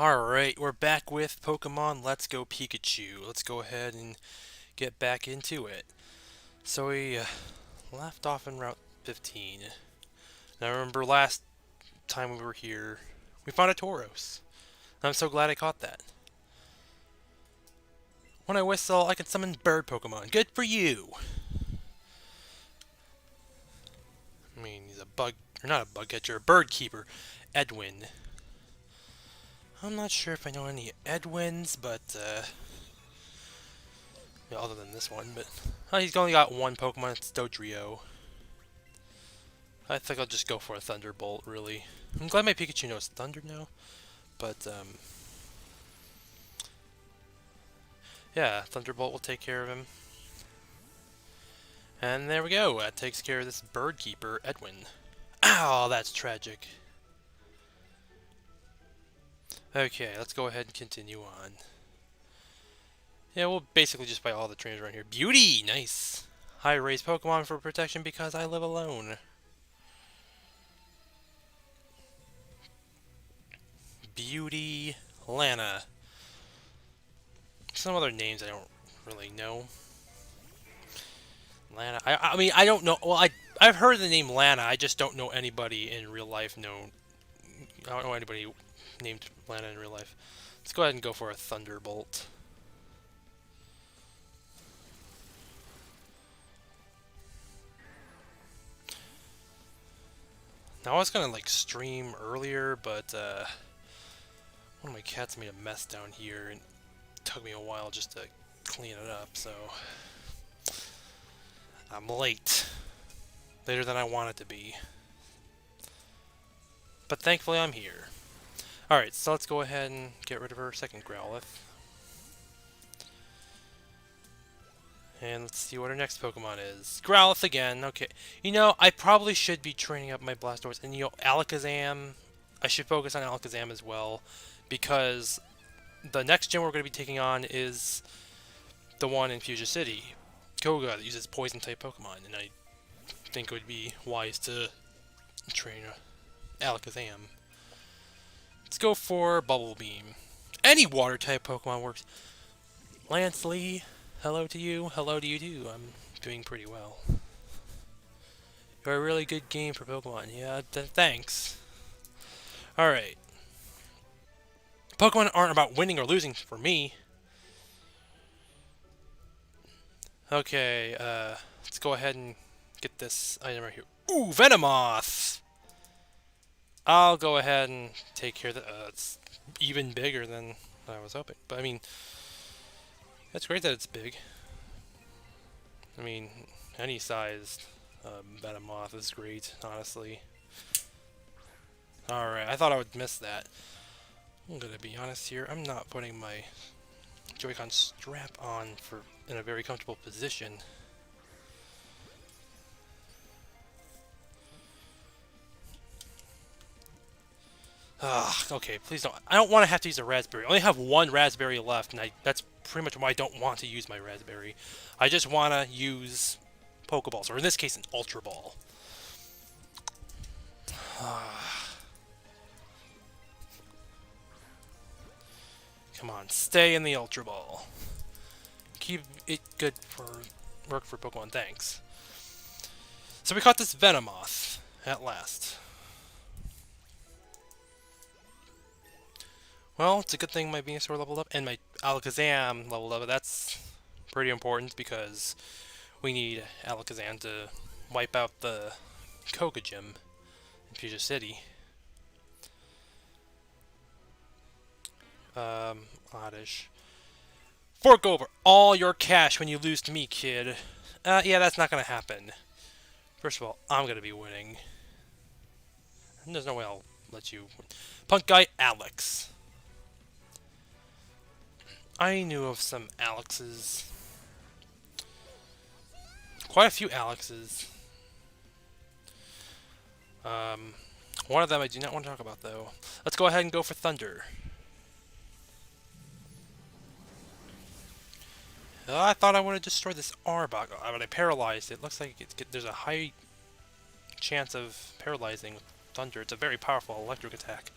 Alright, we're back with Pokemon Let's Go Pikachu. Let's go ahead and get back into it. So we left off in Route 15. Now remember last time we were here, we found a Tauros. I'm so glad I caught that. When I whistle, I can summon bird Pokemon. Good for you! I mean, he's a bug, or not a bug catcher, a bird keeper. Edwin. I'm not sure if I know any Edwins, but yeah, other than this one, but he's only got one Pokemon, it's Dodrio. I think I'll just go for a Thunderbolt, really. I'm glad my Pikachu knows Thunder now, but yeah, Thunderbolt will take care of him. And there we go, that takes care of this bird keeper, Edwin. Ow, that's tragic. Okay, let's go ahead and continue on. Yeah, we'll basically just buy all the trainers around here. Beauty! Nice! I raise Pokemon for protection because I live alone. Beauty, Lana. Some other names I don't really know. Lana. I mean, I don't know. Well, I've heard the name Lana. I just don't know anybody in real life. I don't know anybody named Lana in real life. Let's go ahead and go for a Thunderbolt. Now I was gonna like stream earlier, but one of my cats made a mess down here, and it took me a while just to clean it up. So I'm late, later than I wanted to be. But thankfully I'm here. Alright, so let's go ahead and get rid of her second Growlithe. And let's see what our next Pokemon is. Growlithe again, okay. You know, I probably should be training up my Blastoise. And you know, Alakazam, I should focus on Alakazam as well. Because the next gym we're going to be taking on is the one in Fuchsia City. Koga, that uses Poison-type Pokemon. And I think it would be wise to train Alakazam. Let's go for Bubble Beam. Any water-type Pokemon works. Lance Lee, hello to you. Hello to you too. I'm doing pretty well. You're a really good game for Pokemon. Yeah, thanks. Alright. Pokemon aren't about winning or losing for me. Okay, let's go ahead and get this item right here. Ooh, Venomoth! I'll go ahead and take care of that. It's even bigger than I was hoping. But I mean, it's great that it's big. I mean, any sized Venomoth is great, honestly. Alright, I thought I would miss that. I'm gonna be honest here, I'm not putting my Joy-Con strap on in a very comfortable position. Ugh, okay, please don't. I don't want to have to use a Raspberry. I only have one Raspberry left, and that's pretty much why I don't want to use my Raspberry. I just want to use Pokeballs, or in this case, an Ultra Ball. Come on, stay in the Ultra Ball. Keep it good for work for Pokemon, thanks. So we caught this Venomoth at last. Well, it's a good thing my Venusaur leveled up and my Alakazam leveled up. That's pretty important because we need Alakazam to wipe out the Koga gym in Fuchsia City. Oddish. Fork over all your cash when you lose to me, kid. Yeah, that's not gonna happen. First of all, I'm gonna be winning. And there's no way I'll let you win. Punk guy Alex. I knew of some Alexes. Quite a few Alexes. One of them I do not want to talk about, though. Let's go ahead and go for Thunder. I thought I would have destroyed this Arbok, but I paralyzed it. Looks like there's a high chance of paralyzing with Thunder. It's a very powerful electric attack.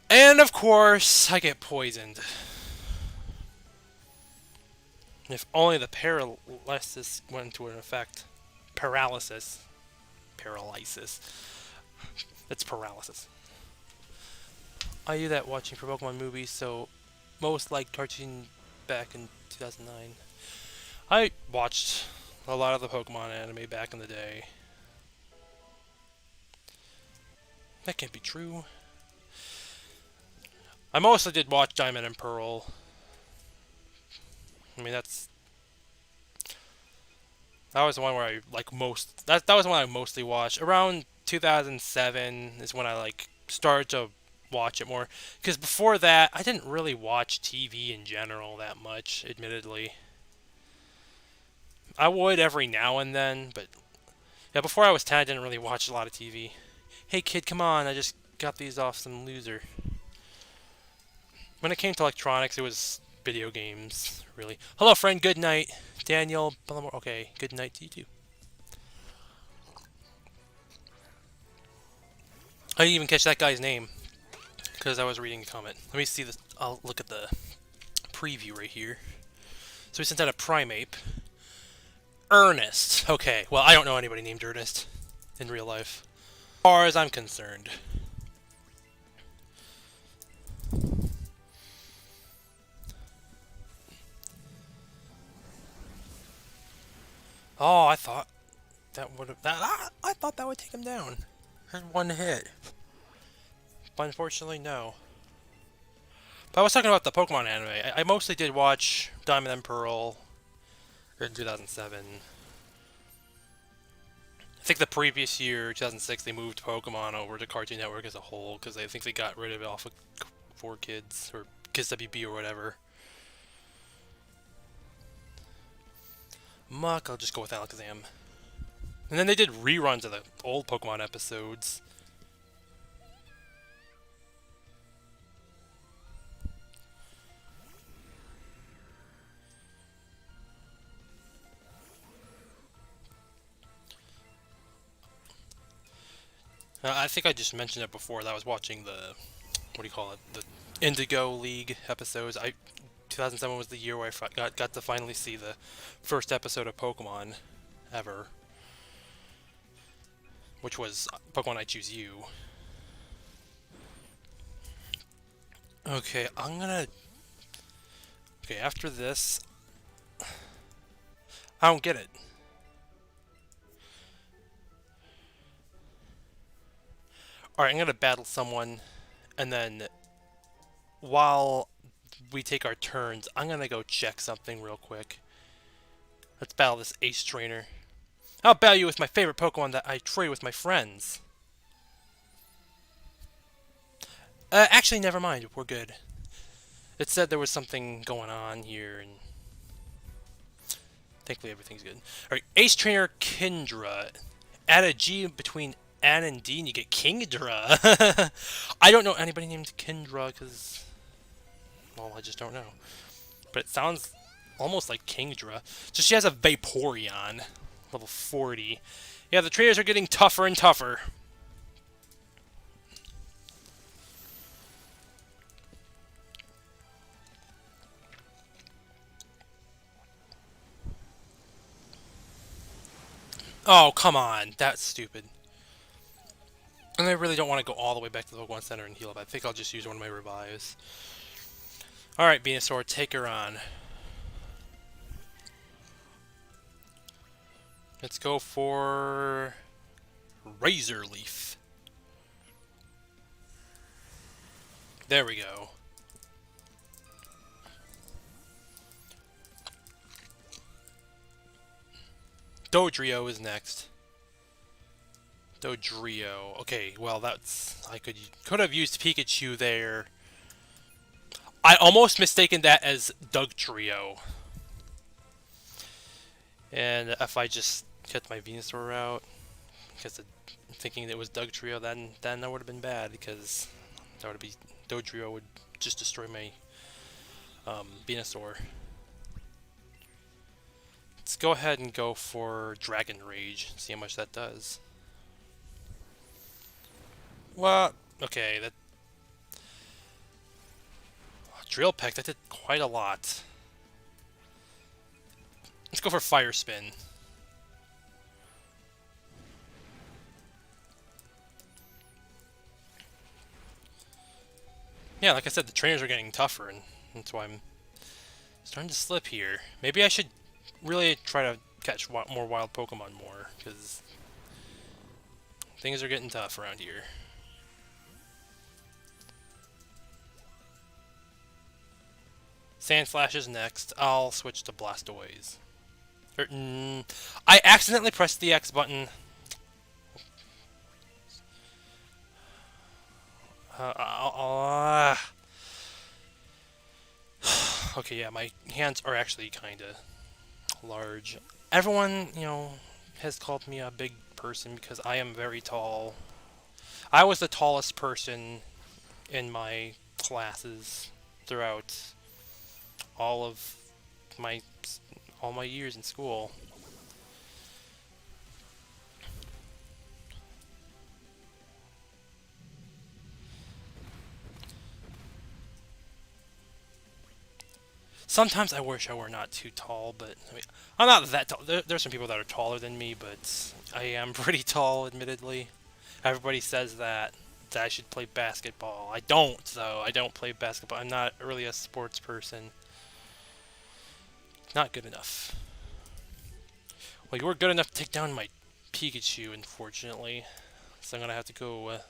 And of course, I get poisoned. If only the paralysis went into an effect. Paralysis. Paralysis. It's paralysis. I do that watching for Pokemon movies, so most like cartoon back in 2009. I watched a lot of the Pokemon anime back in the day. That can't be true. I mostly did watch Diamond and Pearl. I mean, that was the one where I like most. That was the one I mostly watched. Around 2007 is when I like started to watch it more. Because before that, I didn't really watch TV in general that much. Admittedly, I would every now and then, but yeah, before I was 10, I didn't really watch a lot of TV. Hey kid, come on! I just got these off some loser. When it came to electronics, it was video games, really. Hello, friend. Good night, Daniel. Okay, good night to you too. I didn't even catch that guy's name because I was reading the comment. Let me see this. I'll look at the preview right here. So we sent out a Primeape. Ernest. Okay, well, I don't know anybody named Ernest in real life. As far as I'm concerned. Oh, I thought that would have. I thought that would take him down. In one hit. But unfortunately, no. But I was talking about the Pokemon anime. I mostly did watch Diamond and Pearl in 2007. I think the previous year, 2006, they moved Pokemon over to Cartoon Network as a whole because I think they got rid of it off of 4Kids or Kids WB or whatever. Muck, I'll just go with Alakazam. And then they did reruns of the old Pokemon episodes. I think I just mentioned it before that I was watching the, what do you call it, the Indigo League episodes. 2007 was the year where I got to finally see the first episode of Pokemon ever, which was Pokemon I Choose You. Okay, okay, after this, I don't get it. Alright, I'm gonna battle someone, and then while we take our turns, I'm gonna go check something real quick. Let's battle this Ace Trainer. I'll battle you with my favorite Pokemon that I trade with my friends. Actually, never mind. We're good. It said there was something going on here, and thankfully everything's good. Alright, Ace Trainer Kindra. Add a G between N and D and you get Kingdra. I don't know anybody named Kindra because, well, I just don't know. But it sounds almost like Kingdra. So she has a Vaporeon, level 40. Yeah, the trainers are getting tougher and tougher. Oh, come on. That's stupid. And I really don't want to go all the way back to the Pokemon Center and heal up. I think I'll just use one of my revives. Alright, Venusaur, take her on. Let's go for Razor Leaf. There we go. Dodrio is next. Dodrio. Okay, well that's I could have used Pikachu there. I almost mistaken that as Dugtrio. And if I just cut my Venusaur out, because thinking it was Dugtrio, then that would have been bad because that would be Dodrio would just destroy my Venusaur. Let's go ahead and go for Dragon Rage. See how much that does. Well, okay, that Drill Peck, that did quite a lot. Let's go for Fire Spin. Yeah, like I said, the trainers are getting tougher, and that's why I'm starting to slip here. Maybe I should really try to catch more wild Pokemon more, because things are getting tough around here. Sandslash is next. I'll switch to Blastoise. I accidentally pressed the X button. Okay, yeah, my hands are actually kind of large. Everyone, has called me a big person because I am very tall. I was the tallest person in my classes throughout all of my all my years in school. Sometimes I wish I were not too tall, but I mean, I'm not that tall. There's some people that are taller than me, but I am pretty tall, admittedly. Everybody says that I should play basketball. I don't, though. I don't play basketball. I'm not really a sports person. Not good enough. Well, you were good enough to take down my Pikachu, unfortunately. So I'm gonna have to go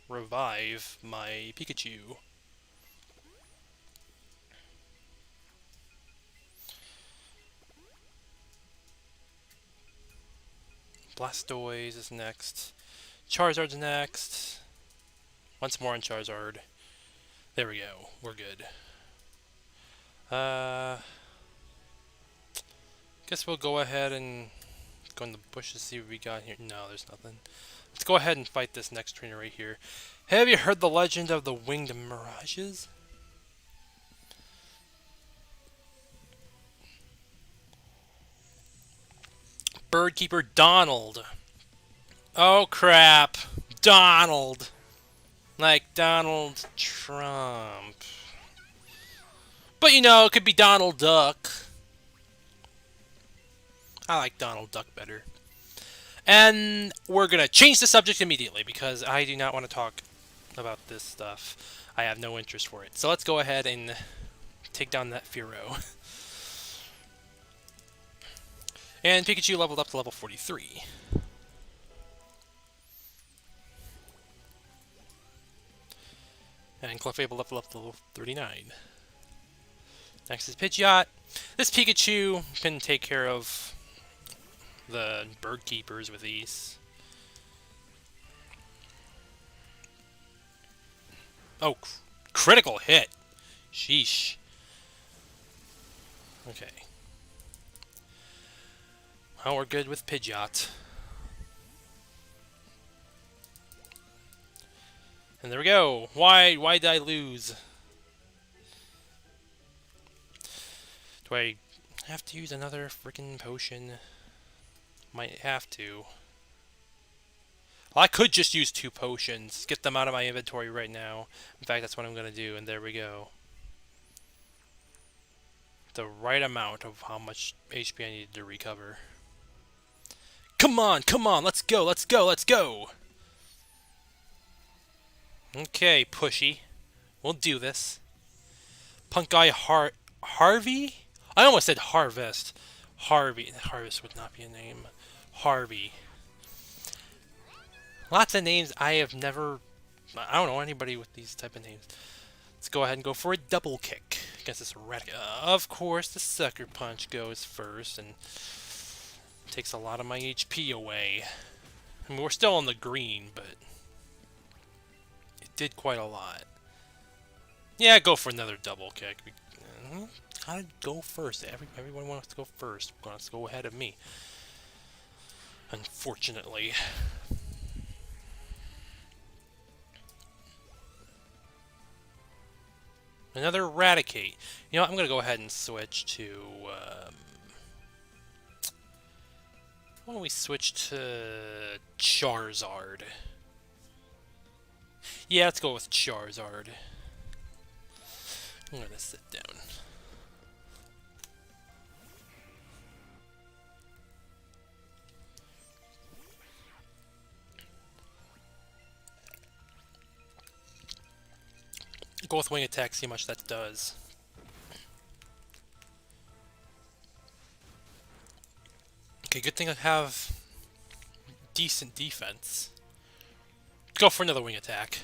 revive my Pikachu. Blastoise is next. Charizard's next. Once more on Charizard. There we go. We're good. Guess we'll go ahead and go in the bush to see what we got here. No, there's nothing. Let's go ahead and fight this next trainer right here. Have you heard the legend of the winged mirages? Birdkeeper Donald. Oh crap. Donald. Like Donald Trump. But it could be Donald Duck. I like Donald Duck better. And we're going to change the subject immediately because I do not want to talk about this stuff. I have no interest for it. So let's go ahead and take down that Fearow. And Pikachu leveled up to level 43. And Clefable leveled up to level 39. Next is Pidgeot. This Pikachu can take care of the bird keepers with ease. Oh, critical hit. Sheesh. Okay. Well, we're good with Pidgeot. And there we go. Why did I lose? Do I have to use another freaking potion? Might have to. Well, I could just use 2 potions. Get them out of my inventory right now. In fact, that's what I'm going to do, and there we go. The right amount of how much HP I needed to recover. Come on, let's go, let's go, let's go! Okay, pushy. We'll do this. Punk guy Harvey? I almost said Harvest. Harvey. Harvest would not be a name. Harvey. Lots of names I have never... I don't know anybody with these type of names. Let's go ahead and go for a double kick against this Radic. Of course, the Sucker Punch goes first and takes a lot of my HP away. I mean, we're still on the green, but it did quite a lot. Yeah, go for another double kick. Gotta go first. Everyone wants to go first. Wants to go ahead of me. Unfortunately. Another Eradicate. You know what? I'm gonna go ahead and switch to. Why don't we switch to Charizard? Yeah, let's go with Charizard. I'm gonna sit down. Go with wing attack, see how much that does. Okay, good thing I have decent defense. Go for another wing attack.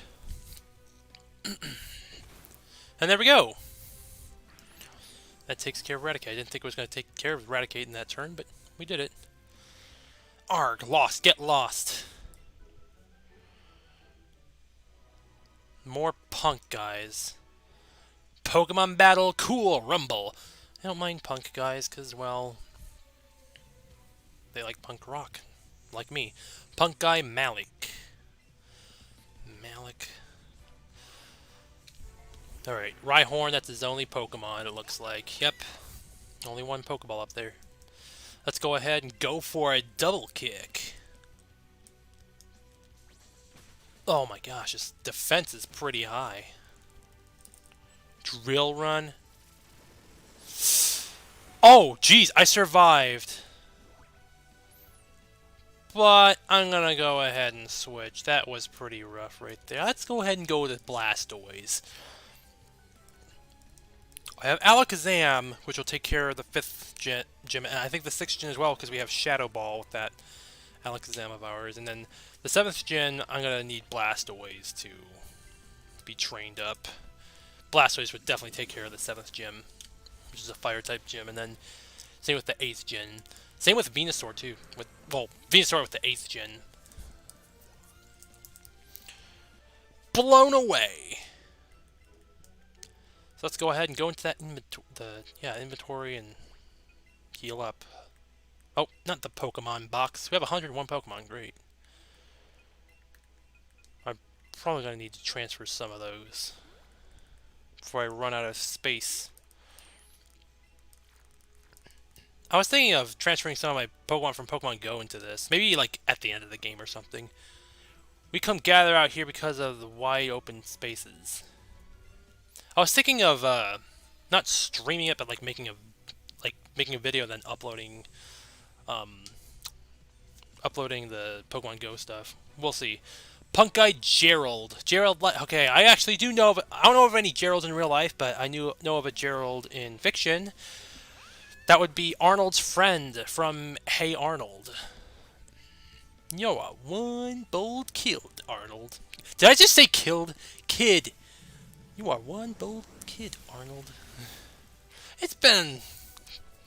And there we go! That takes care of Eradicate. I didn't think it was going to take care of Eradicate in that turn, but we did it. Arg, lost, get lost. More punk guys. Pokemon battle, cool, rumble. I don't mind punk guys, because, well, they like punk rock. Like me. Punk guy, Malik. Malik. Alright, Rhyhorn, that's his only Pokemon, it looks like. Yep. Only one Pokeball up there. Let's go ahead and go for a double kick. Oh my gosh, his defense is pretty high. Drill run. Oh, jeez, I survived. But I'm gonna go ahead and switch. That was pretty rough right there. Let's go ahead and go with Blastoise. I have Alakazam, which will take care of the 5th gym, and I think the 6th gym as well, because we have Shadow Ball with that Alakazam of ours. And then the 7th gym, I'm going to need Blastoise to be trained up. Blastoise would definitely take care of the 7th gym, which is a Fire-type gym. And then same with the 8th gym. Same with Venusaur, too. Well, Venusaur with the 8th gym. Blown away! So let's go ahead and go into that inventory and heal up. Oh, not the Pokemon box. We have 101 Pokemon. Great. I'm probably going to need to transfer some of those before I run out of space. I was thinking of transferring some of my Pokemon from Pokemon Go into this. Maybe like at the end of the game or something. We come gather out here because of the wide open spaces. I was thinking of not streaming it, but like making a video, then uploading the Pokemon Go stuff. We'll see. Punk guy Gerald. Okay, I actually do know of. I don't know of any Geralds in real life, but I know of a Gerald in fiction. That would be Arnold's friend from Hey Arnold. You're one bold killed, Arnold. Did I just say killed? Kid. You are one bold kid, Arnold. It's been,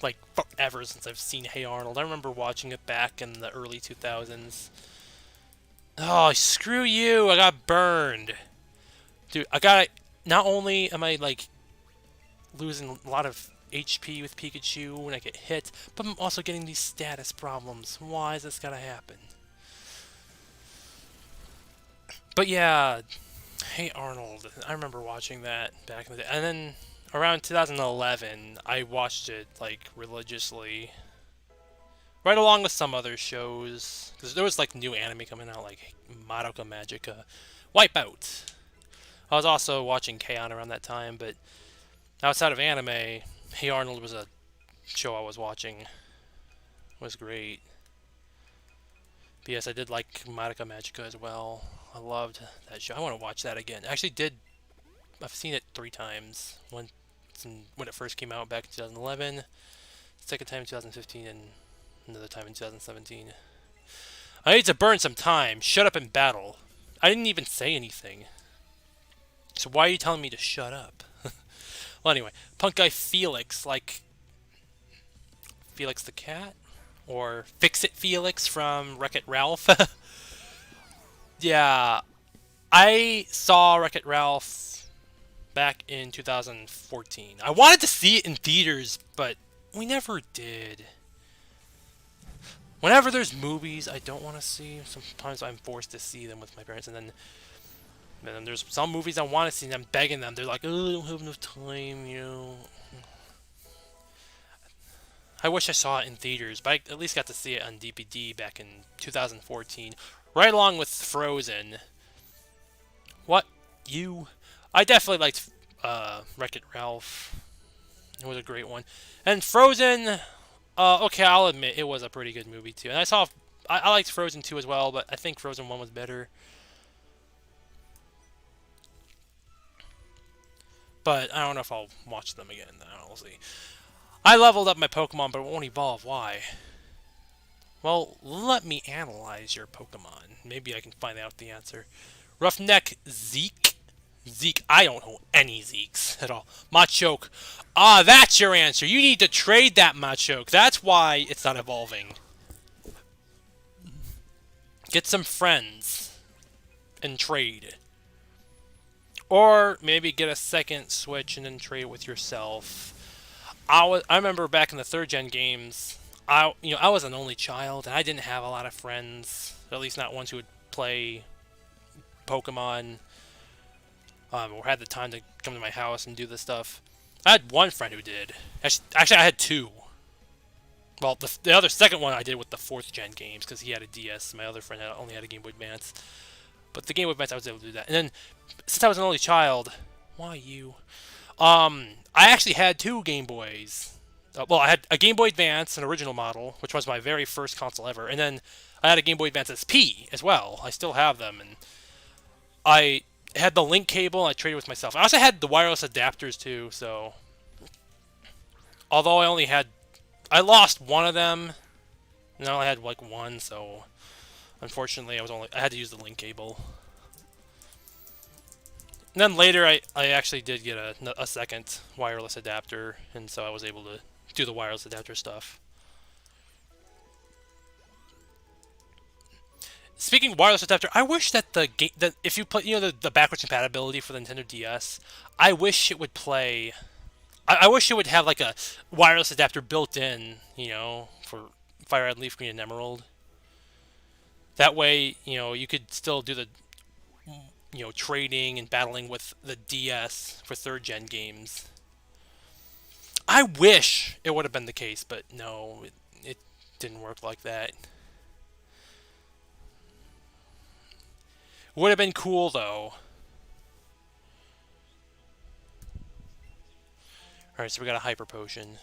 like, forever since I've seen Hey Arnold. I remember watching it back in the early 2000s. Oh, screw you! I got burned! Dude, not only am I, like, losing a lot of HP with Pikachu when I get hit, but I'm also getting these status problems. Why is this gotta happen? But yeah... Hey Arnold, I remember watching that back in the day. And then around 2011, I watched it like religiously, right along with some other shows. Because there was like new anime coming out, like Madoka Magica, Wipeout. I was also watching K-On! Around that time, but outside of anime, Hey Arnold was a show I was watching. It was great. But yes, I did like Madoka Magica as well. I loved that show. I want to watch that again. I actually did. I've seen it 3 times. Once when it first came out back in 2011, second time in 2015, and another time in 2017. I need to burn some time. Shut up in battle. I didn't even say anything. So why are you telling me to shut up? Well, anyway, punk guy Felix, like Felix the cat, or Fix-It Felix from Wreck-It Ralph. Yeah, I saw Wreck-It Ralph back in 2014. I wanted to see it in theaters, but we never did. Whenever there's movies I don't want to see, sometimes I'm forced to see them with my parents, and then there's some movies I want to see, and I'm begging them. They're like, oh, I don't have enough time, you know. I wish I saw it in theaters, but I at least got to see it on DVD back in 2014. Right along with Frozen. What? You? I definitely liked Wreck-It Ralph. It was a great one. And Frozen, okay, I'll admit it was a pretty good movie too. And I liked Frozen 2 as well, but I think Frozen 1 was better. But I don't know if I'll watch them again. I don't know, we'll see. I leveled up my Pokemon, but it won't evolve. Why? Well, let me analyze your Pokemon. Maybe I can find out the answer. Roughneck Zeke. Zeke, I don't know any Zekes at all. Machoke. Ah, that's your answer. You need to trade that Machoke. That's why it's not evolving. Get some friends and trade. Or maybe get a second Switch and then trade it with yourself. I remember back in the 3rd gen games, I was an only child and I didn't have a lot of friends, at least not ones who would play Pokemon or had the time to come to my house and do this stuff. I had one friend who did. Actually, I had two. Well, the other second one I did with the 4th gen games because he had a DS. My other friend only had a Game Boy Advance. But the Game Boy Advance, I was able to do that. And then, since I was an only child, why you? I actually had 2 Game Boys. Well, I had a Game Boy Advance, an original model, which was my very first console ever, and then I had a Game Boy Advance SP as well. I still have them, and I had the link cable, and I traded with myself. I also had the wireless adapters too, so although I lost one of them, and I only had like one, so unfortunately I had to use the link cable. And then later I actually did get a second wireless adapter, and so I was able to do the wireless adapter stuff. Speaking of wireless adapter, I wish that that if you play, the backwards compatibility for the Nintendo DS, I wish it would play. I wish it would have like a wireless adapter built in, for Fire Red, Leaf Green, and Emerald. That way, you could still do the, trading and battling with the DS for 3rd gen games. I wish it would have been the case, but no, it didn't work like that. Would have been cool though. Alright, so we got a Hyper Potion.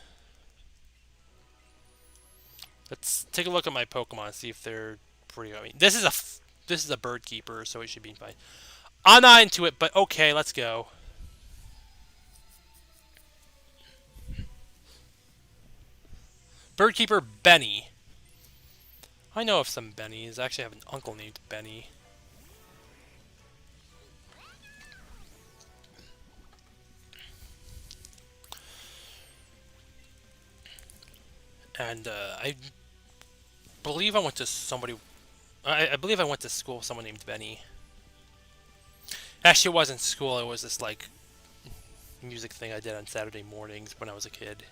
Let's take a look at my Pokemon and see if they're pretty. I mean, this is a Bird Keeper, so it should be fine. I'm not into it, but okay, let's go. Bird Keeper Benny. I know of some Bennies. I actually have an uncle named Benny. And I believe I went to somebody. I believe I went to school with someone named Benny. Actually, it wasn't school. It was this like music thing I did on Saturday mornings when I was a kid.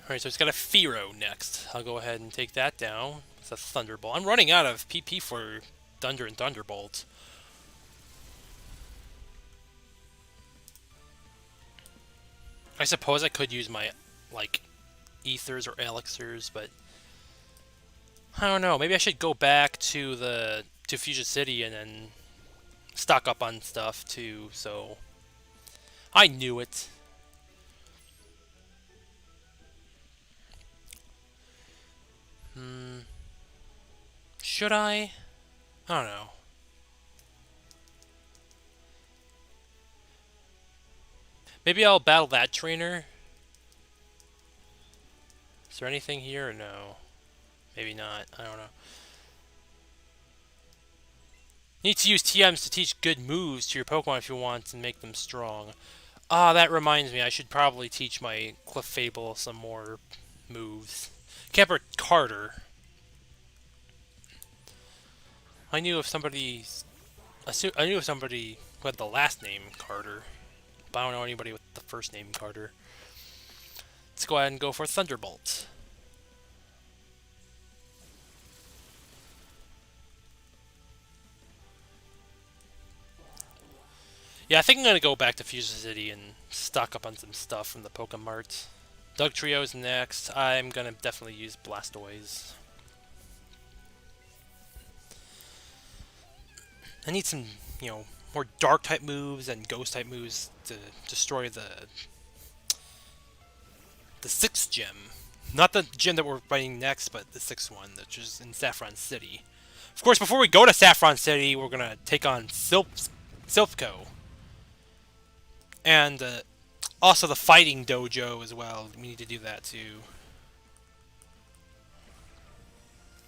Alright, so it's got a Fearow next. I'll go ahead and take that down. It's a Thunderbolt. I'm running out of PP for Thunder and Thunderbolt. I suppose I could use my, like, Ethers or Elixirs, but I don't know. Maybe I should go back to Fuchsia City and then stock up on stuff too. So I knew it. Should I? I don't know. Maybe I'll battle that trainer. Is there anything here or no? Maybe not. I don't know. Need to use TMs to teach good moves to your Pokemon if you want to make them strong. Ah, that reminds me. I should probably teach my Clefable some more moves. Camper Carter. I knew of somebody who had the last name Carter, but I don't know anybody with the first name Carter. Let's go ahead and go for Thunderbolt. Yeah, I think I'm going to go back to Fuchsia City and stock up on some stuff from the Pokemart. Dugtrio's next. I'm going to definitely use Blastoise. I need some, you know, more dark type moves and ghost type moves to destroy the sixth gym. Not the gym that we're fighting next, but the sixth one, which is in Saffron City. Of course, before we go to Saffron City, we're gonna take on Silphco. And also the fighting dojo as well. We need to do that too.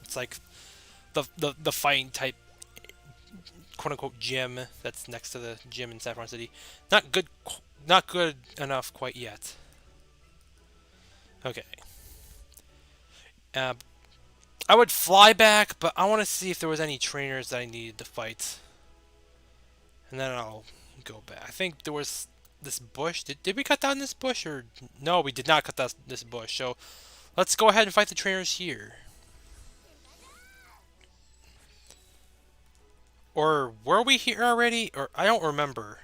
It's like the fighting type, quote unquote, gym that's next to the gym in Saffron City. Not good enough quite yet. Okay. Uh, I would fly back, but I want to see if there was any trainers that I needed to fight, and then I'll go back. I think there was this bush. Did we cut down this bush, or no? We did not cut down this bush. So let's go ahead and fight the trainers here. Or were we here already? Or I don't remember.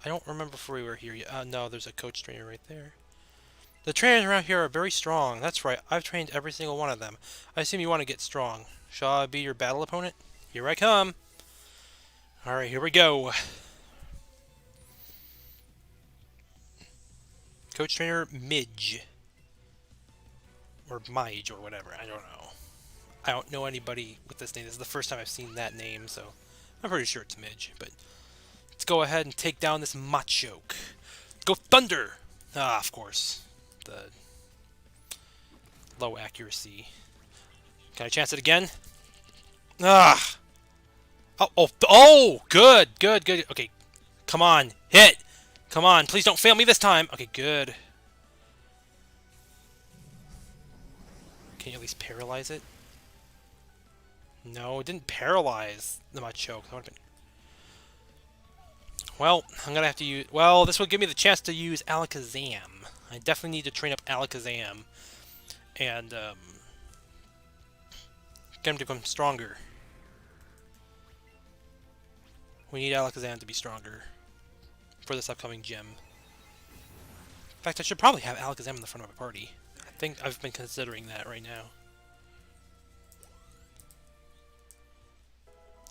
I don't remember if we were here yet. No, there's a coach trainer right there. The trainers around here are very strong. That's right. I've trained every single one of them. I assume you want to get strong. Shall I be your battle opponent? Here I come. Alright, here we go. Coach trainer Midge. Or Mige or whatever. I don't know. I don't know anybody with this name. This is the first time I've seen that name, so I'm pretty sure it's Midge. But let's go ahead and take down this Machoke. Go Thunder! Ah, of course. The low accuracy. Can I chance it again? Ah! Oh, good. Okay, come on, hit! Come on, please don't fail me this time. Okay, good. Can you at least paralyze it? No, it didn't paralyze the Machoke. That would've been... Well, I'm gonna have to use... Well, this will give me the chance to use Alakazam. I definitely need to train up Alakazam and get him to become stronger. We need Alakazam to be stronger for this upcoming gym. In fact, I should probably have Alakazam in the front of my party. I think I've been considering that right now.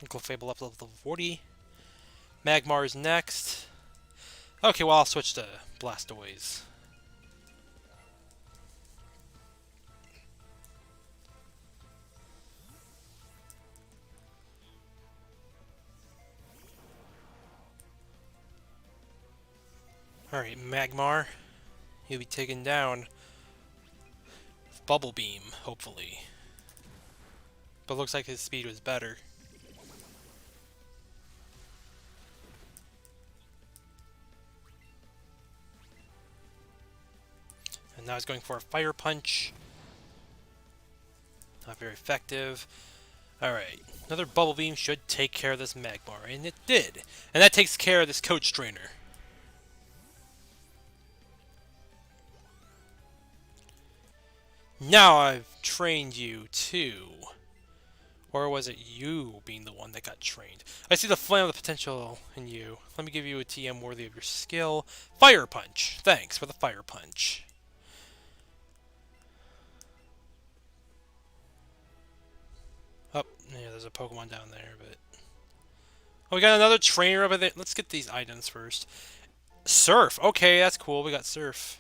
Clefable up to level 40. Magmar is next. Okay, well, I'll switch to Blastoise. Alright, Magmar. He'll be taken down with Bubble Beam, hopefully. But looks like his speed was better. And now he's going for a Fire Punch. Not very effective. Alright, another Bubble Beam should take care of this Magmar, and it did. And that takes care of this Coach Trainer. Now I've trained you too. Or was it you being the one that got trained? I see the flame of the potential in you. Let me give you a TM worthy of your skill. Fire Punch. Thanks for the Fire Punch. Oh, yeah, there's a Pokemon down there, but... Oh, we got another trainer over there. Let's get these items first. Surf. Okay, that's cool. We got Surf.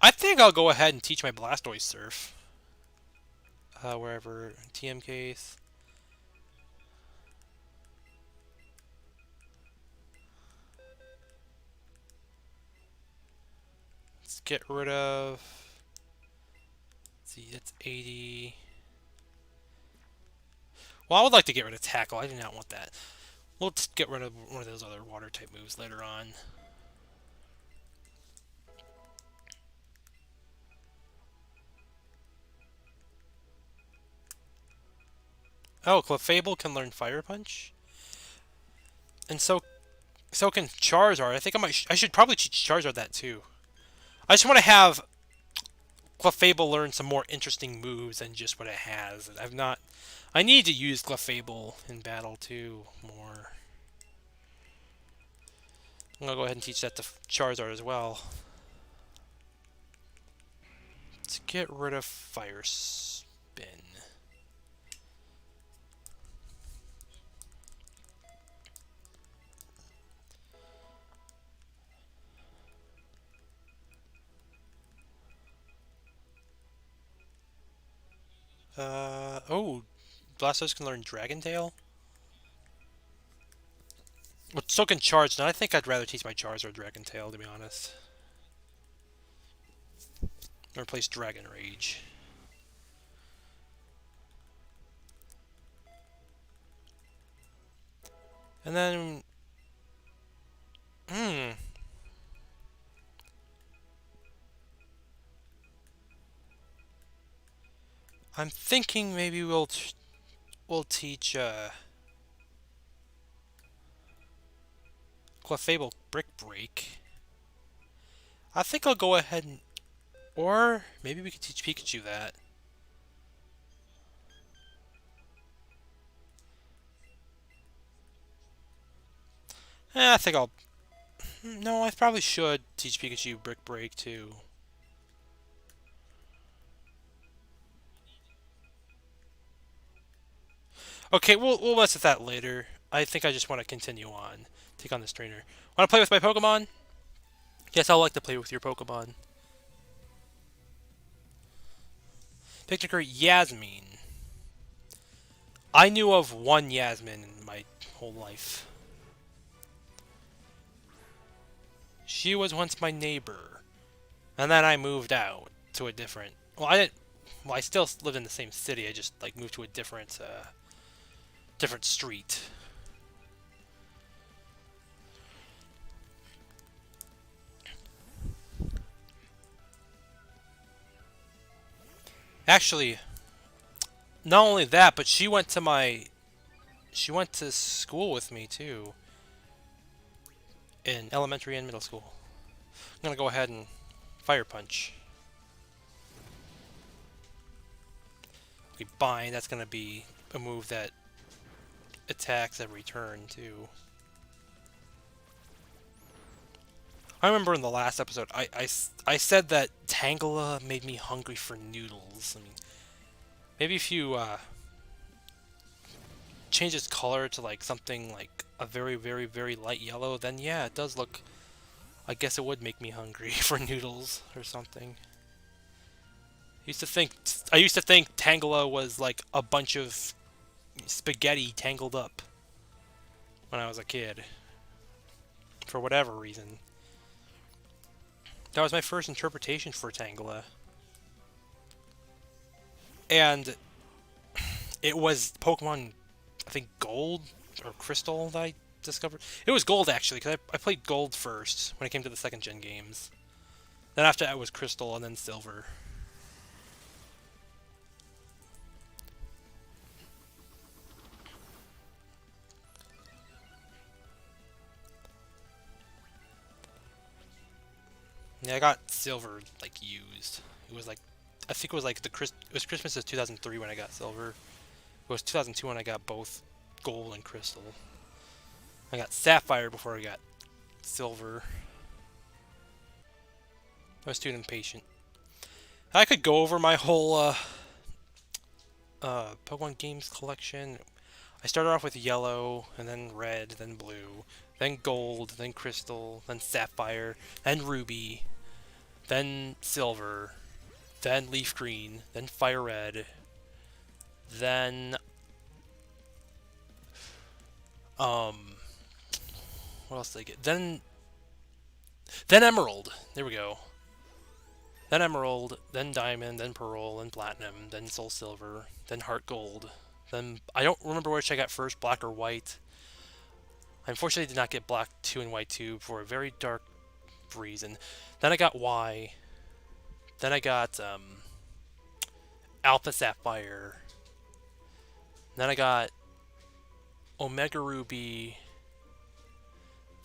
I think I'll go ahead and teach my Blastoise Surf. Wherever. TM case. Let's get rid of... Let's see, that's 80. Well, I would like to get rid of Tackle. I do not want that. We'll just get rid of one of those other water type moves later on. Oh, Clefable can learn Fire Punch? And so can Charizard. I think I should probably teach Charizard that too. I just want to have Clefable learn some more interesting moves than just what it has. I need to use Clefable in battle too more. I'm gonna go ahead and teach that to Charizard as well. Let's get rid of Fire Spin. Oh, Blastoise can learn Dragon Tail? Well, so can Charge. Now I think I'd rather teach my Charizard Dragon Tail, to be honest. Or replace Dragon Rage. And then... Hmm. I'm thinking maybe we'll teach, Clefable Brick Break. I think I'll go ahead and... Or maybe we could teach Pikachu that. I think I'll... No, I probably should teach Pikachu Brick Break, too. Okay, we'll mess with that later. I think I just want to continue on. Take on this trainer. Want to play with my Pokemon? Yes, I'll like to play with your Pokemon. Picture Yasmin. I knew of one Yasmin in my whole life. She was once my neighbor. And then I moved out to a different... Well, I didn't... Well, I still lived in the same city. I just, like, moved to a different, different street. Actually, not only that, but she went to school with me, too. In elementary and middle school. I'm gonna go ahead and Fire Punch. Okay, Bind, that's gonna be a move that attacks every turn, too. I remember in the last episode, I said that Tangela made me hungry for noodles. I mean, maybe if you change its color to like something like a very, very, very light yellow, then yeah, it does look... I guess it would make me hungry for noodles or something. I used to think Tangela was like a bunch of spaghetti tangled up when I was a kid. For whatever reason. That was my first interpretation for Tangela. And it was Pokemon, I think Gold or Crystal that I discovered. It was Gold actually, because I played Gold first when it came to the second gen games. Then after that it was Crystal and then Silver. Yeah, I got Silver like used. It was like, I think it was like it was Christmas of 2003 when I got Silver. It was 2002 when I got both Gold and Crystal. I got Sapphire before I got Silver. I was too impatient. I could go over my whole Pokemon games collection. I started off with Yellow, and then Red, then Blue, then Gold, then Crystal, then Sapphire, then Ruby, then Silver, then Leaf Green, then Fire Red, then what else did I get? Then Emerald. There we go. Then Emerald, then Diamond, then Pearl, then Platinum, then Soul Silver, then Heart Gold. Then I don't remember which I got first, Black or White. I unfortunately did not get Black 2 and White 2 for a very dark reason. Then I got Y. Then I got Alpha Sapphire. Then I got Omega Ruby.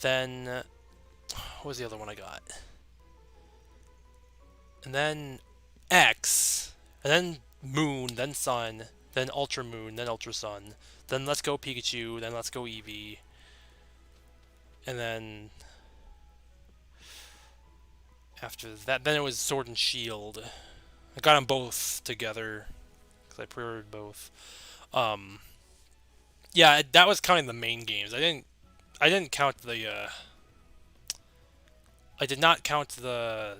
Then what was the other one I got? And then X, and then Moon, then Sun, then Ultra Moon, then Ultra Sun, then Let's Go Pikachu, then Let's Go Eevee, and then after that, then it was Sword and Shield. I got them both together because I pre-ordered both. Yeah, that was counting the main games. I didn't count the. I did not count the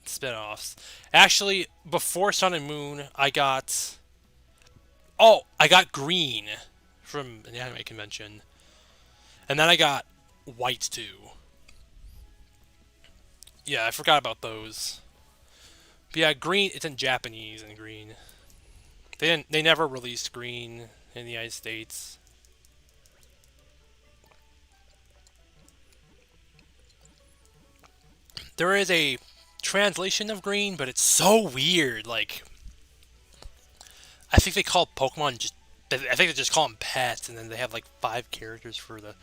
spin-offs. Actually, before Sun and Moon, I got Oh, I got green from an anime convention. And then I got white too. Yeah, I forgot about those. But yeah, green, it's in Japanese and green. They never released green in the United States. There is a translation of green, but it's so weird. Like, I think they call Pokemon just. I think they just call them pets, and then they have like 5 characters for the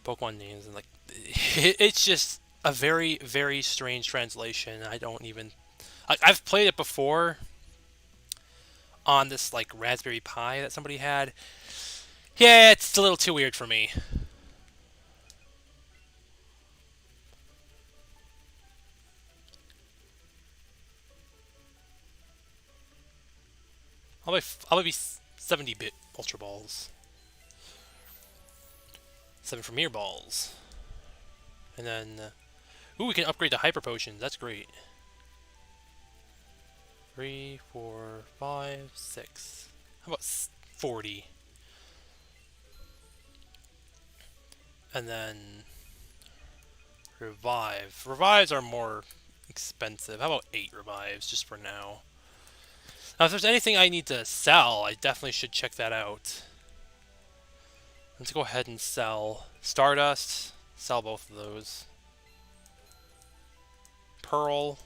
Pokemon names, and like, it's just a very, very strange translation. I don't even. I've played it before on this like Raspberry Pi that somebody had. Yeah, it's a little too weird for me. I'll maybe 70-bit Ultra Balls, 7 Premier Balls, and then ooh, we can upgrade to Hyper Potions. That's great. 3, 4, 5, 6. How about 40? And then revive. Revives are more expensive. How about 8 revives just for now? Now, if there's anything I need to sell, I definitely should check that out. Let's go ahead and sell Stardust. Sell both of those. Pearl.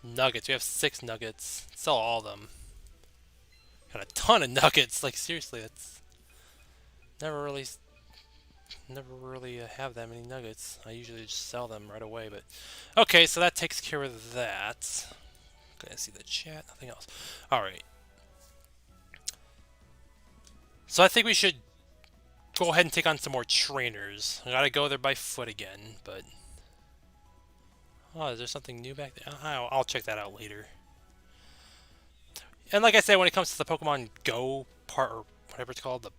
Nuggets. We have 6 nuggets. Sell all of them. Got a ton of nuggets. Like, seriously, that's never really have that many nuggets. I usually just sell them right away, but okay, so that takes care of that. Gonna see the chat, nothing else. Alright. So I think we should go ahead and take on some more trainers. I gotta go there by foot again, but oh, is there something new back there? I'll check that out later. And like I said, when it comes to the Pokemon Go part, or whatever it's called,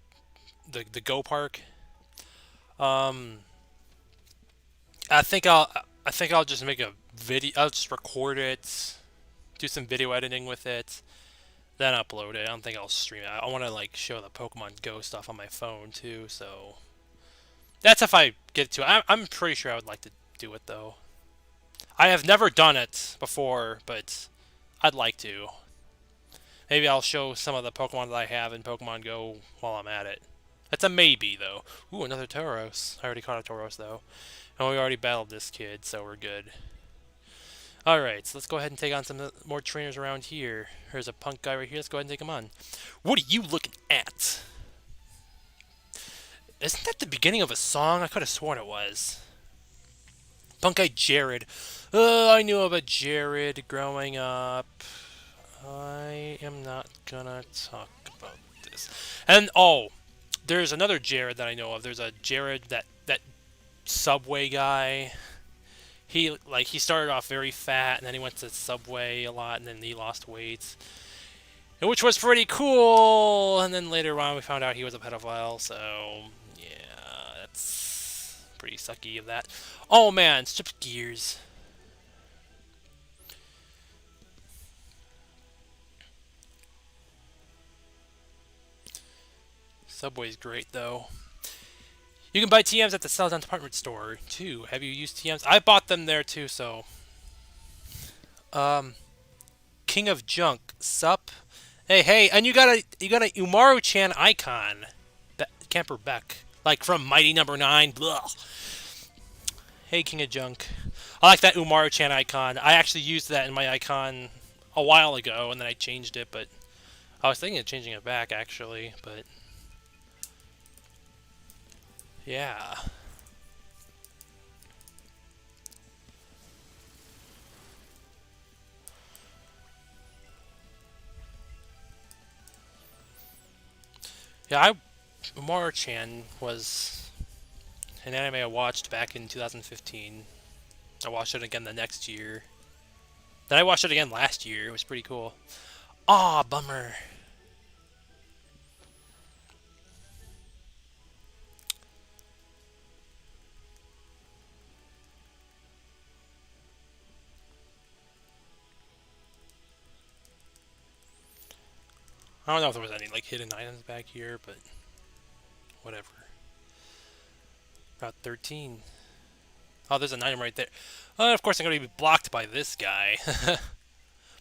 the Go Park, I think I'll just make a video. I'll just record it, do some video editing with it, then upload it. I don't think I'll stream it. I want to like show the Pokemon Go stuff on my phone too. So that's if I get to it. I'm pretty sure I would like to do it though. I have never done it before, but I'd like to. Maybe I'll show some of the Pokemon that I have in Pokemon Go while I'm at it. That's a maybe, though. Ooh, another Tauros. I already caught a Tauros, though. And we already battled this kid, so we're good. Alright, so let's go ahead and take on some more trainers around here. There's a punk guy right here. Let's go ahead and take him on. What are you looking at? Isn't that the beginning of a song? I could have sworn it was. Punk guy Jared. I knew about Jared growing up. I am not gonna talk about this. And, oh, there's another Jared that I know of. There's a Jared, that Subway guy. He started off very fat, and then he went to Subway a lot, and then he lost weight, which was pretty cool. And then later on, we found out he was a pedophile. So yeah, that's pretty sucky of that. Oh man, stripped gears. Subway's great though. You can buy TMs at the Celadon department store too. Have you used TMs? I bought them there too. So, King of Junk, sup? Hey, and you got a Umaru-chan icon, Camper Beck, like from Mighty Number 9. Blah. Hey, King of Junk, I like that Umaru-chan icon. I actually used that in my icon a while ago, and then I changed it, but I was thinking of changing it back actually, but yeah. Yeah, Umaru-chan was an anime I watched back in 2015. I watched it again the next year. Then I watched it again last year. It was pretty cool. Aw, bummer. I don't know if there was any like hidden items back here, but whatever. Route 13. Oh, there's an item right there. Of course, I'm going to be blocked by this guy.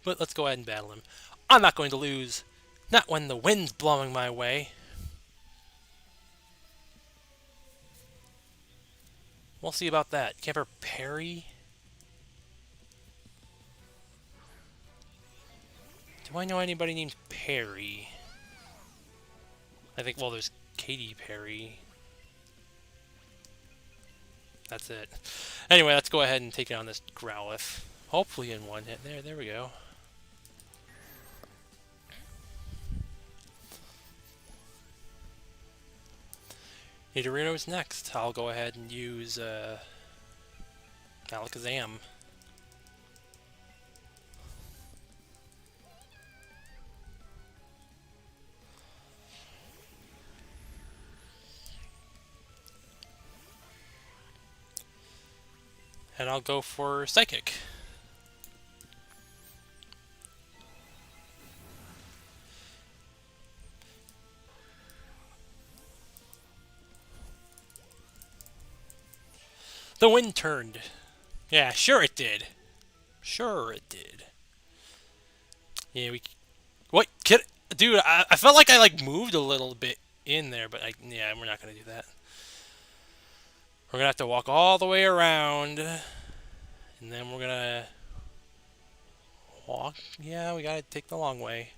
But let's go ahead and battle him. I'm not going to lose. Not when the wind's blowing my way. We'll see about that. Camper Perry? Do I know anybody named Perry? I think, well, there's Katy Perry. That's it. Anyway, let's go ahead and take it on this Growlithe. Hopefully in one hit. There we go. Nidorino's next. I'll go ahead and use Alakazam. And I'll go for Psychic. The wind turned. Yeah, sure it did. Sure it did. Yeah, we... What? Dude, I felt like I like moved a little bit in there, but yeah, we're not going to do that. We're going to have to walk all the way around. And then we're going to... walk? Yeah, we got to take the long way.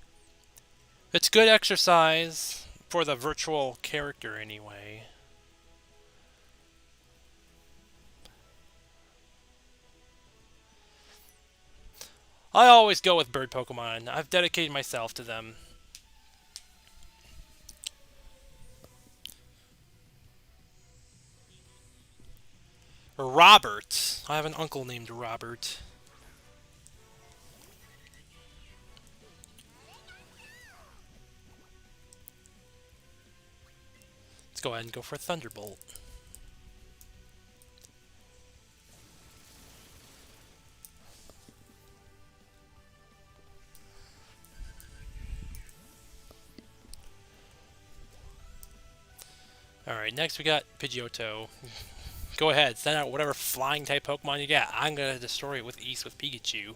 It's good exercise for the virtual character anyway. I always go with bird Pokemon. I've dedicated myself to them. Robert. I have an uncle named Robert. Let's go ahead and go for Thunderbolt. Alright, next we got Pidgeotto. Go ahead, send out whatever flying type Pokemon you got. I'm gonna destroy it with ease with Pikachu.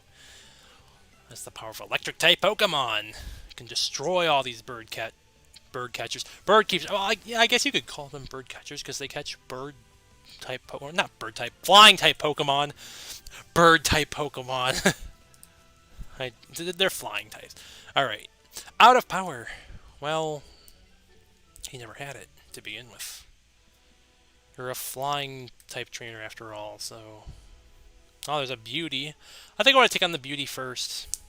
That's the power of electric type Pokemon. You can destroy all these bird catchers. Bird keepers. Well, yeah, I guess you could call them bird catchers because they catch bird type Pokemon. Not bird type, flying type Pokemon. Bird type Pokemon. They're flying types. Alright. Out of power. Well, he never had it to begin with. You're a flying type trainer after all, so... Oh, there's a beauty. I think I want to take on the beauty first.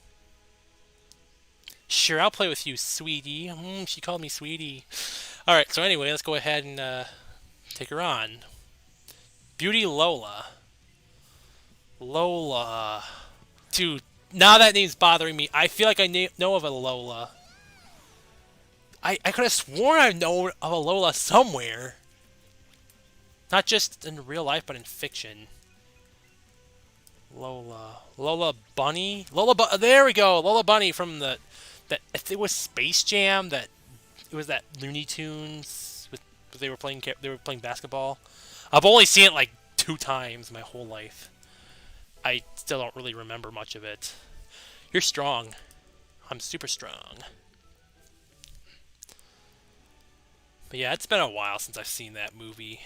Sure, I'll play with you, sweetie. She called me sweetie. Alright, so anyway, let's go ahead and take her on. Beauty Lola. Lola. Dude, now that name's bothering me. I feel like I know of a Lola. I could have sworn I know of a Lola somewhere. Not just in real life, but in fiction. Lola. Lola Bunny? There we go! Lola Bunny from the... If it was Space Jam, it was that Looney Tunes... They were playing basketball. I've only seen it like 2 times my whole life. I still don't really remember much of it. You're strong. I'm super strong. But yeah, it's been a while since I've seen that movie.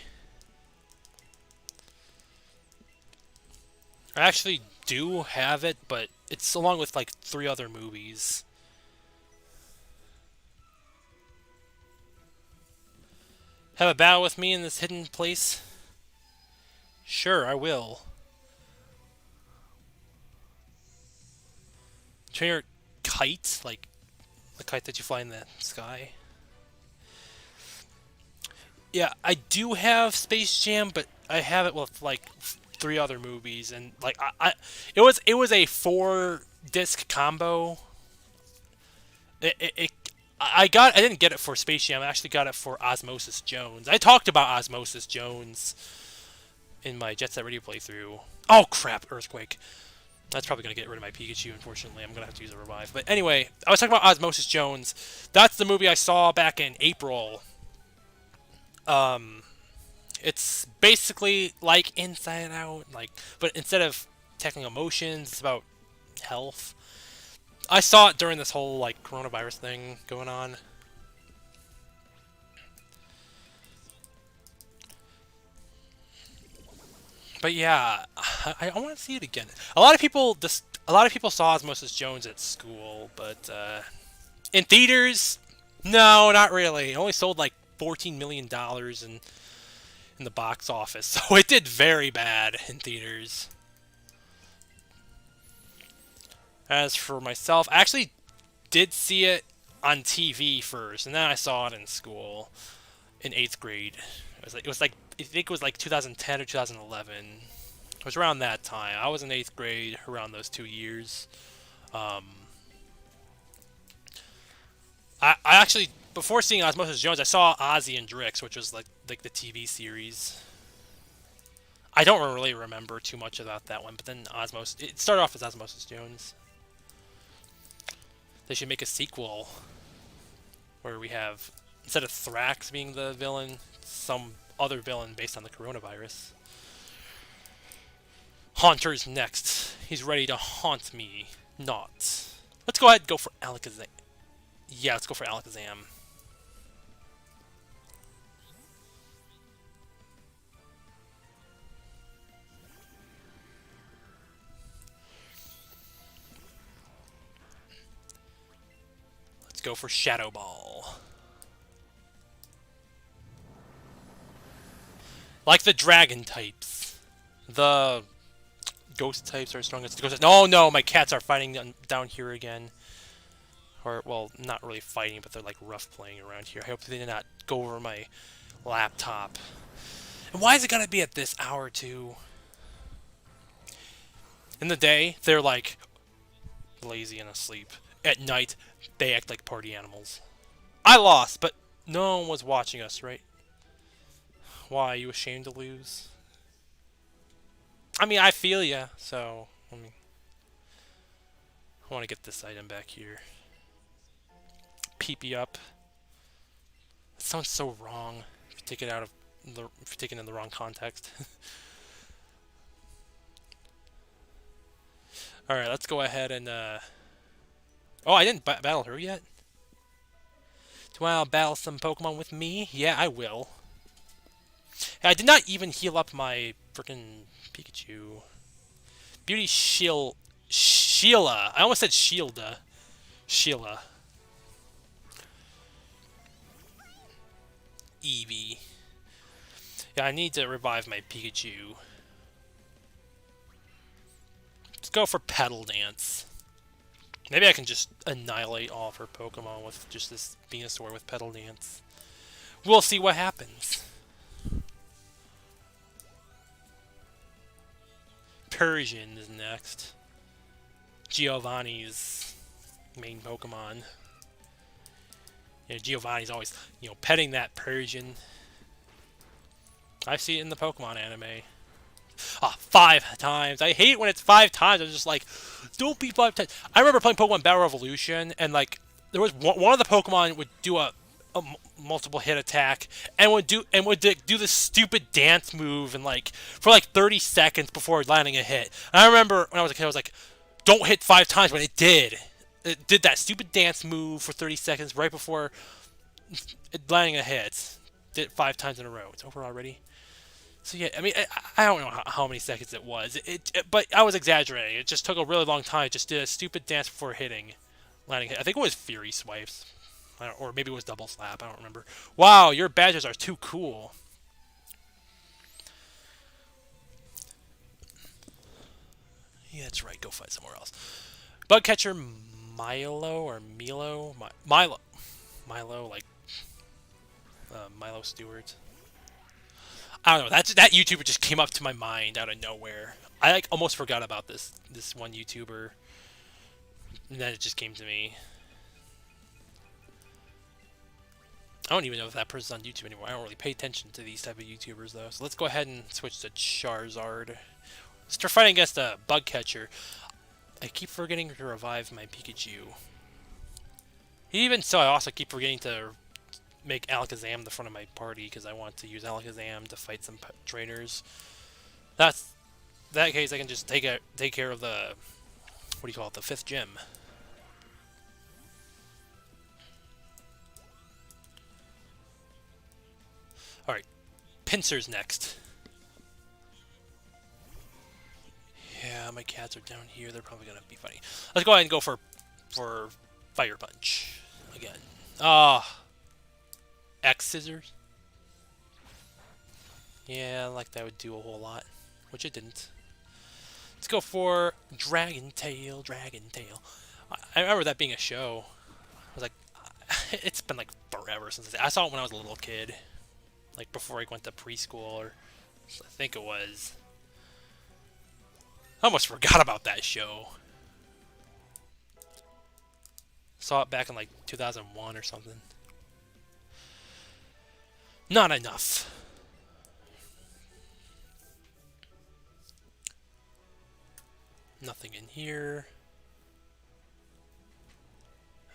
I actually do have it, but it's along with like 3 other movies. Have a battle with me in this hidden place? Sure, I will. Trainer Kite, like the kite that you fly in the sky. Yeah, I do have Space Jam, but I have it with like 3 other movies, and like it was a 4-disc combo. I didn't get it for Space Jam. I actually got it for Osmosis Jones. I talked about Osmosis Jones in my Jet Set Radio playthrough. Oh crap! Earthquake. That's probably going to get rid of my Pikachu, unfortunately. I'm going to have to use a revive. But anyway, I was talking about Osmosis Jones. That's the movie I saw back in April. Um, it's basically like Inside Out, but instead of tackling emotions, it's about health. I saw it during this whole coronavirus thing going on. But yeah, I want to see it again. A lot of people saw Osmosis Jones at school, but in theaters, no, not really. It only sold like $14 million in the box office, so it did very bad in theaters. As for myself, I actually did see it on TV first, and then I saw it in school in 8th grade. I think it was like 2010 or 2011. It was around that time. I was in 8th grade around those 2 years. Um, I actually, before seeing Osmosis Jones, I saw Ozzy and Drix, which was like the TV series. I don't really remember too much about that one, but then it started off as Osmosis Jones. They should make a sequel where we have, instead of Thrax being the villain, some other villain based on the coronavirus. Haunter's next. He's ready to haunt me. Not. Let's go ahead and go for Alakazam. Yeah, let's go for Alakazam. Let's go for Shadow Ball. Like the dragon types. The ghost types are strongest. No, no, my cats are fighting down here again. Or, well, not really fighting, but they're like rough playing around here. I hope they did not go over my laptop. And why is it gonna be at this hour, too? In the day, they're like lazy and asleep. At night, they act like party animals. I lost, but no one was watching us, right? Why, are you ashamed to lose? I mean, I feel ya, so, I want to get this item back here. PP up. That sounds so wrong if you take it if you take it in the wrong context. Alright, let's go ahead and, Oh, I didn't battle her yet? Do you want to battle some Pokemon with me? Yeah, I will. I did not even heal up my frickin' Pikachu. Beauty Sheila. I almost said Shielda. Sheila. Eevee. Yeah, I need to revive my Pikachu. Let's go for Petal Dance. Maybe I can just annihilate all of her Pokemon with just this Venusaur with Petal Dance. We'll see what happens. Persian is next. Giovanni's main Pokemon. Giovanni's always, petting that Persian. I see it in the Pokemon anime. 5 times. I hate when it's 5 times. I'm just like, don't be 5 times. I remember playing Pokemon Battle Revolution, and there was one of the Pokemon would do a multiple hit attack, and would do this stupid dance move, and for 30 seconds before landing a hit. And I remember when I was a kid, I was like, don't hit 5 times, but it did. It did that stupid dance move for 30 seconds right before landing a hit. Did it 5 times in a row. It's over already. So yeah, I mean, I don't know how many seconds it was. But I was exaggerating. It just took a really long time. It just did a stupid dance before landing hit. I think it was Fury Swipes, or maybe it was Double Slap. I don't remember. Wow, your badges are too cool. Yeah, that's right. Go fight somewhere else. Bugcatcher Milo, Milo, Milo Stewart. I don't know. That YouTuber just came up to my mind out of nowhere. I almost forgot about this one YouTuber, and then it just came to me. I don't even know if that person's on YouTube anymore. I don't really pay attention to these type of YouTubers though. So let's go ahead and switch to Charizard. Start fighting against a Bugcatcher. I keep forgetting to revive my Pikachu. Even so, I also keep forgetting to make Alakazam the front of my party because I want to use Alakazam to fight some trainers. That's that case. I can just take care of the what do you call it, the 5th gym. All right, Pincers next. Yeah, my cats are down here. They're probably gonna be funny. Let's go ahead and go for Fire Punch again. Ah, X Scissors. Yeah, like that would do a whole lot, which it didn't. Let's go for Dragon Tail. Dragon Tail. I remember that being a show. I was like, it's been like forever since I saw it when I was a little kid, like before I went to preschool, or I think it was. I almost forgot about that show. Saw it back in like 2001 or something. Not enough. Nothing in here.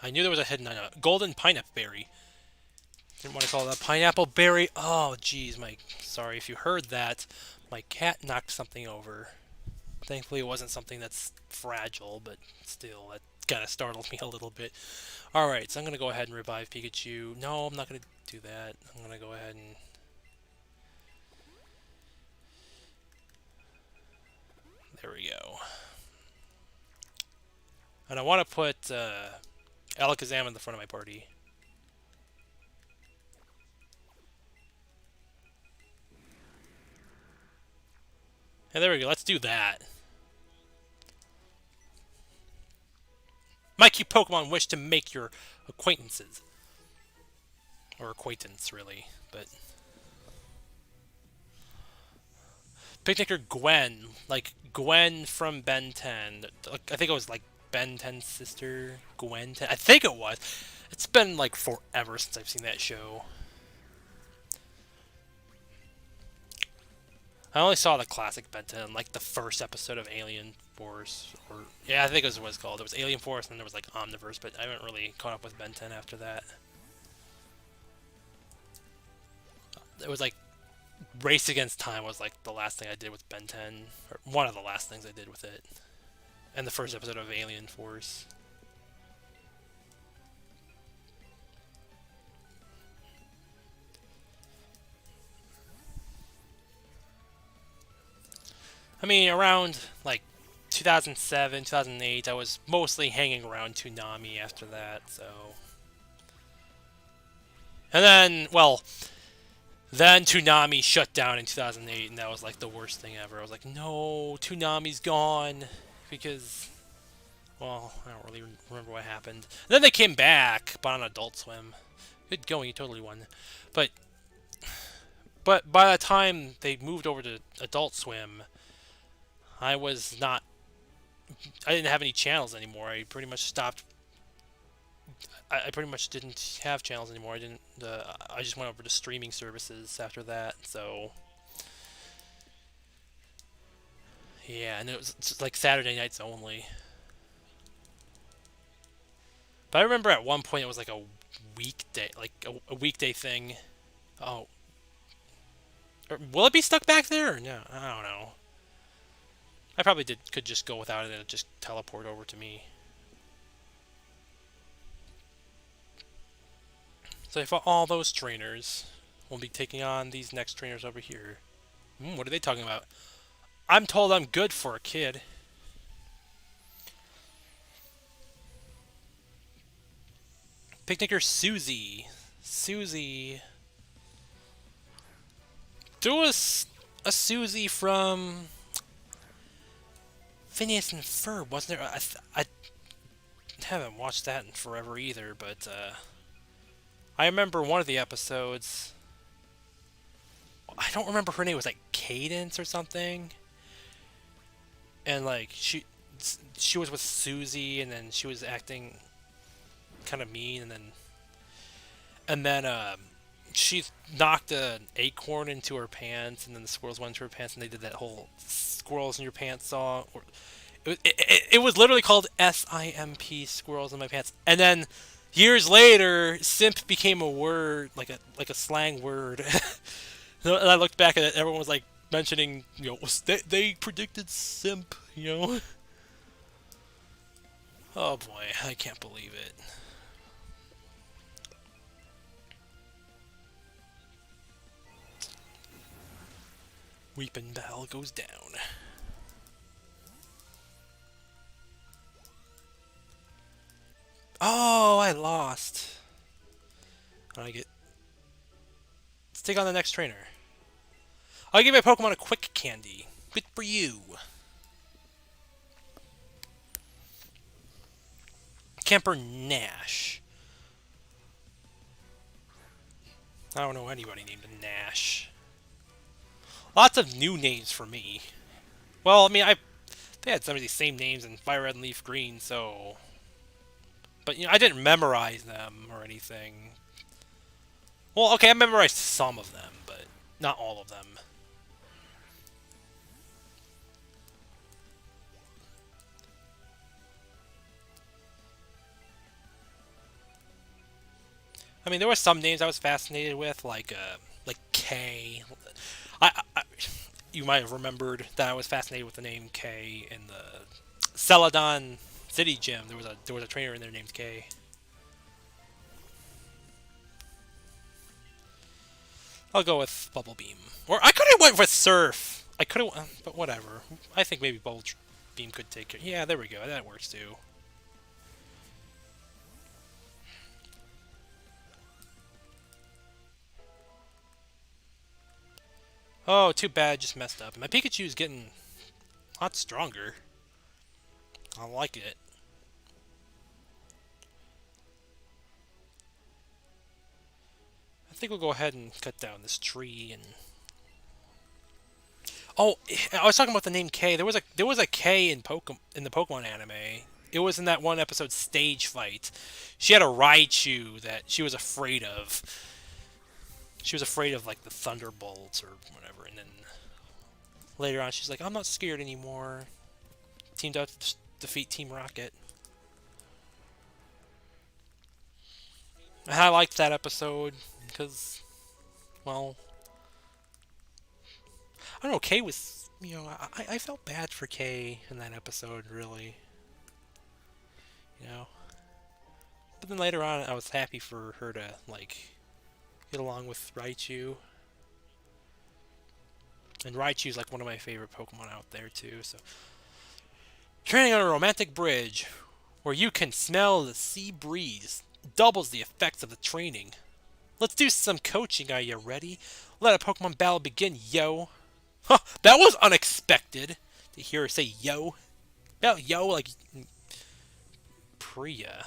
I knew there was a hidden item. Golden pineapple berry. Didn't want to call that pineapple berry. Oh, jeez, sorry if you heard that. My cat knocked something over. Thankfully, it wasn't something that's fragile, but still, that kind of startled me a little bit. Alright, so I'm going to go ahead and revive Pikachu. No, I'm not going to do that. I'm going to go ahead and... There we go. And I want to put Alakazam in the front of my party. And there we go, let's do that. Might you Pokemon wish to make your acquaintances. Or acquaintance, really, but... Picnicker Gwen. Like, Gwen from Ben 10. I think it was, like, Ben 10's sister. Gwen 10. I think it was. It's been, like, forever since I've seen that show. I only saw the classic Ben 10, like, the first episode of Alien Force. Or yeah, I think it was what it's called. There was Alien Force, and then there was, like, Omniverse, but I haven't really caught up with Ben 10 after that. It was, like, Race Against Time was like the last thing I did with Ben 10, or one of the last things I did with it, and the first episode of Alien Force. I mean, around like 2007, 2008, I was mostly hanging around Toonami after that, so... And then, well... Then Toonami shut down in 2008, and that was like the worst thing ever. I was like, no, Toonami's gone, because, well, I don't really remember what happened. And then they came back, but on Adult Swim. Good going, you totally won. But by the time they moved over to Adult Swim, I didn't have any channels anymore. I pretty much stopped. I pretty much didn't have channels anymore. I just went over to streaming services after that. So yeah, and it was just like Saturday nights only. But I remember at one point it was like a weekday, a weekday thing. Oh, will it be stuck back there? Or no, I don't know. I probably could just go without it and just teleport over to me. So I fought all those trainers. We'll be taking on these next trainers over here. What are they talking about? I'm told I'm good for a kid. Picnicker Susie. Susie. There was a Susie from Phineas and Ferb, wasn't there? I haven't watched that in forever either, but I remember one of the episodes. I don't remember her name. It was like Cadence or something. And like she was with Susie, and then she was acting kind of mean, and then she knocked an acorn into her pants, and then the squirrels went into her pants, and they did that whole "squirrels in your pants" song. It was literally called SIMP, squirrels in my pants. And then years later, simp became a word, like a slang word. And I looked back at it, everyone was like mentioning, they predicted simp, Oh boy, I can't believe it. Weeping Bell goes down. Oh, I lost. I get. Let's take on the next trainer. I'll give my Pokemon a quick candy. Good for you. Camper Nash. I don't know anybody named Nash. Lots of new names for me. Well, I mean, they had some of these same names in Fire Red and Leaf Green, so. But I didn't memorize them or anything. Well, okay, I memorized some of them, but not all of them. I mean, there were some names I was fascinated with, like K. You might have remembered that I was fascinated with the name K in the Celadon City Gym. There was a trainer in there named K. I'll go with Bubble Beam, or I could have went with Surf. I could have, but whatever. I think maybe Bubble Beam could take it. Yeah, there we go. That works too. Oh, too bad. Just messed up. My Pikachu's getting a lot stronger. I like it. I think we'll go ahead and cut down this tree and. Oh, I was talking about the name K. There was a K in the Pokemon anime. It was in that one episode Stage Fight. She had a Raichu that she was afraid of. She was afraid of like the Thunderbolts or whatever, and then later on she's like, "I'm not scared anymore." Teamed up to defeat Team Rocket. And I liked that episode because, well, I don't know. Kay was, I felt bad for Kay in that episode, really. You know, but then later on, I was happy for her to like get along with Raichu. And Raichu's like one of my favorite Pokemon out there too. So, training on a romantic bridge, where you can smell the sea breeze, doubles the effects of the training. Let's do some coaching. Are you ready? Let a Pokemon battle begin, yo. Huh, that was unexpected to hear her say yo. About yo like Priya.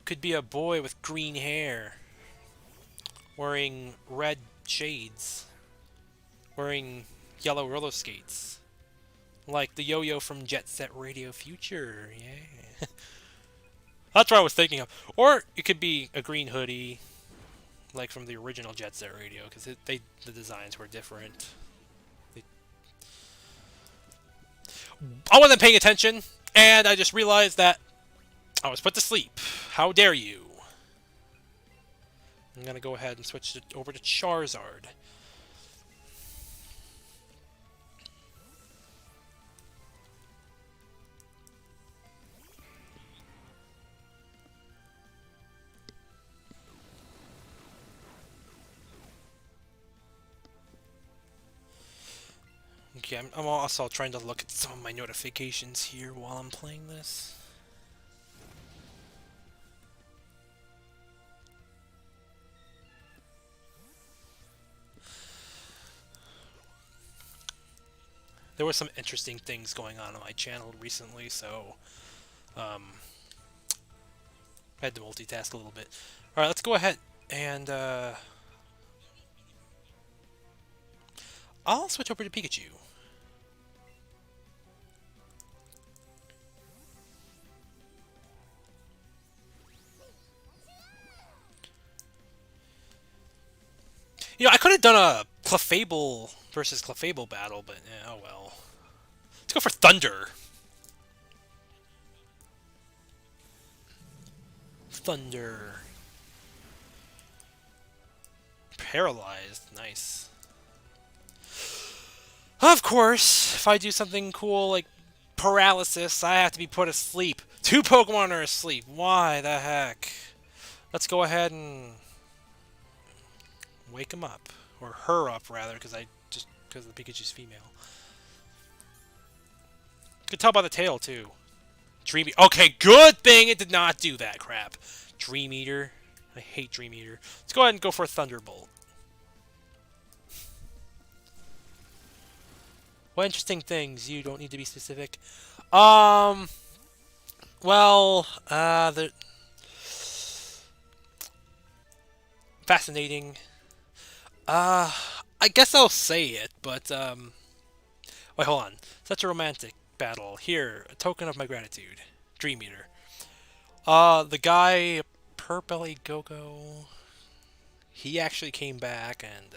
Could be a boy with green hair, wearing red shades, wearing yellow roller skates, like the yo-yo from Jet Set Radio Future. Yeah. That's what I was thinking of. Or it could be a green hoodie, like from the original Jet Set Radio, because the designs were different. I wasn't paying attention, and I just realized that I was put to sleep. How dare you? I'm gonna go ahead and switch it over to Charizard. Okay, I'm also trying to look at some of my notifications here while I'm playing this. There were some interesting things going on my channel recently, so I had to multitask a little bit. Alright, let's go ahead and I'll switch over to Pikachu. I could have done a Clefable versus Clefable battle, but oh well. Let's go for Thunder. Thunder. Paralyzed. Nice. Of course, if I do something cool like paralysis, I have to be put asleep. 2 Pokemon are asleep. Why the heck? Let's go ahead and wake him up. Or her up, rather, because the Pikachu's female. Could tell by the tail, too. Dream Eater. Okay, good thing it did not do that crap. Dream Eater. I hate Dream Eater. Let's go ahead and go for a Thunderbolt. What interesting things? You don't need to be specific. Well, fascinating. I guess I'll say it, but, wait, hold on. Such a romantic battle. Here, a token of my gratitude. Dream Eater. The guy, Purpley Go-Go, he actually came back and,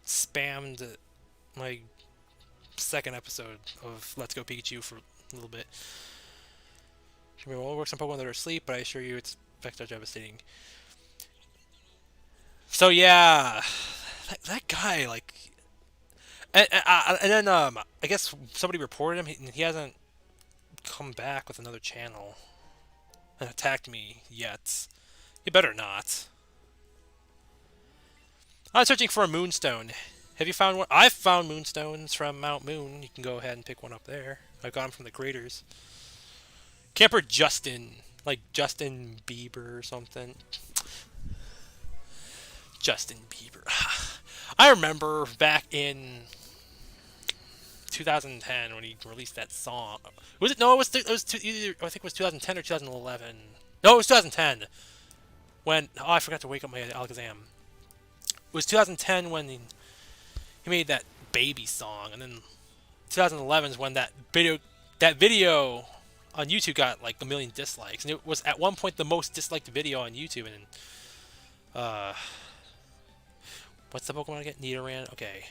spammed my second episode of Let's Go Pikachu for a little bit. It only works on Pokemon that are asleep, but I assure you its effects are devastating. So yeah, that guy, like, and then I guess somebody reported him. He hasn't come back with another channel and attacked me yet. You better not. I'm searching for a Moonstone. Have you found one? I've found Moonstones from Mount Moon. You can go ahead and pick one up there. I got them from the graders. Camper Justin. Like Justin Bieber or something. Justin Bieber. I remember back in 2010 when he released that song. Was it? No, it was either, I think it was 2010 or 2011. No, it was 2010. When, oh, I forgot to wake up my Alakazam. It was 2010 when he made that baby song, and then 2011 is when that video on YouTube got like 1 million dislikes, and it was at one point the most disliked video on YouTube. And what's the Pokemon again? Nidoran. Okay.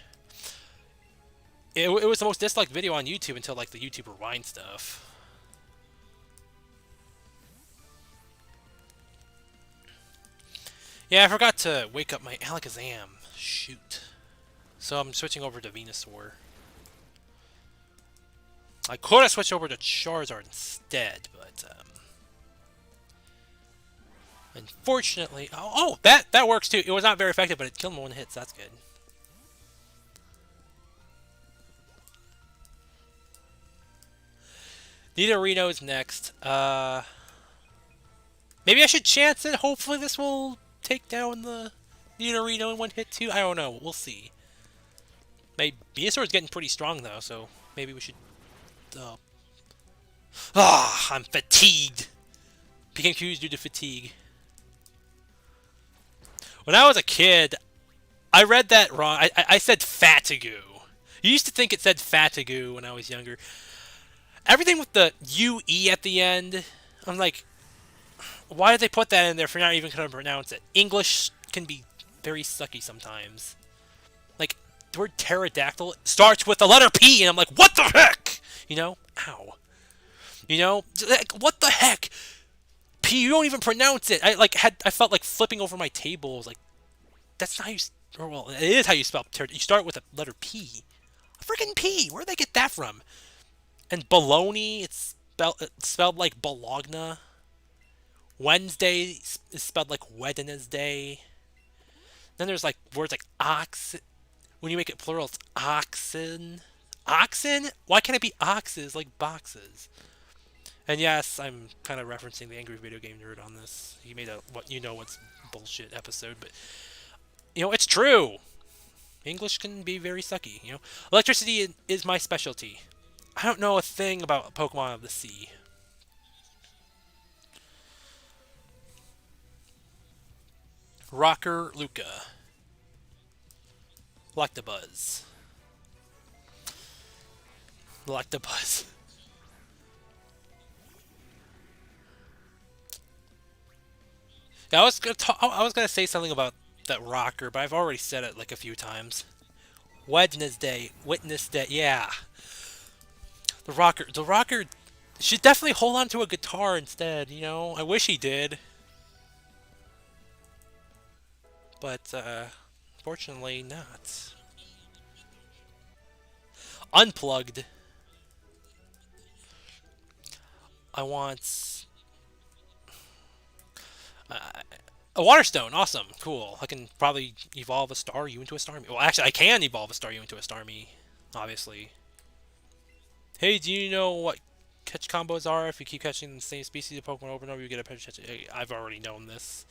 It was the most disliked video on YouTube until like the YouTube Rewind stuff. Yeah, I forgot to wake up my Alakazam. Shoot. So I'm switching over to Venusaur. I could have switched over to Charizard instead, but unfortunately, oh, that works too. It was not very effective, but it killed him in 1 hit, so that's good. Nidorino's next. Maybe I should chance it. Hopefully this will take down the Nidorino in 1 hit too. I don't know. We'll see. My Venusaur is getting pretty strong though, so maybe we should. I'm fatigued. Became confused due to fatigue. When I was a kid, I read that wrong. I said Fatigu. You used to think it said Fatigu when I was younger. Everything with the UE at the end, I'm like, why did they put that in there if you're not even going to pronounce it? English can be very sucky sometimes. Like, the word pterodactyl starts with the letter P, and I'm like, what the heck? You know? Ow. You know? Like, what the heck? P, you don't even pronounce it. I felt like flipping over my table. I was like, that's not how you... Or, well, it is how you spell pterodactyl. You start with the letter P. A freaking P! Where'd they get that from? And baloney, it's spelled like Bologna. Wednesday is spelled like Wednesday. Then there's like words like ox. When you make it plural, it's oxen. Oxen? Why can't it be oxes like boxes? And yes, I'm kind of referencing the Angry Video Game Nerd on this. He made a what's bullshit episode, but you know, it's true. English can be very sucky, you know. Electricity is my specialty. I don't know a thing about Pokemon of the sea. Rocker Luca. Electabuzz. Electabuzz. Now, I was gonna say something about that rocker, but I've already said it like a few times. Wednesday, yeah. The rocker should definitely hold on to a guitar instead, you know? I wish he did. But, fortunately not. Unplugged. I want... Uh, a water stone, awesome, cool. I can probably evolve a Staryu into a Starmie. Well, actually, I can evolve a Staryu into a Starmie, obviously. Hey, do you know what catch combos are? If you keep catching the same species of Pokemon over and over, you get a Pidgeot. I've already known this.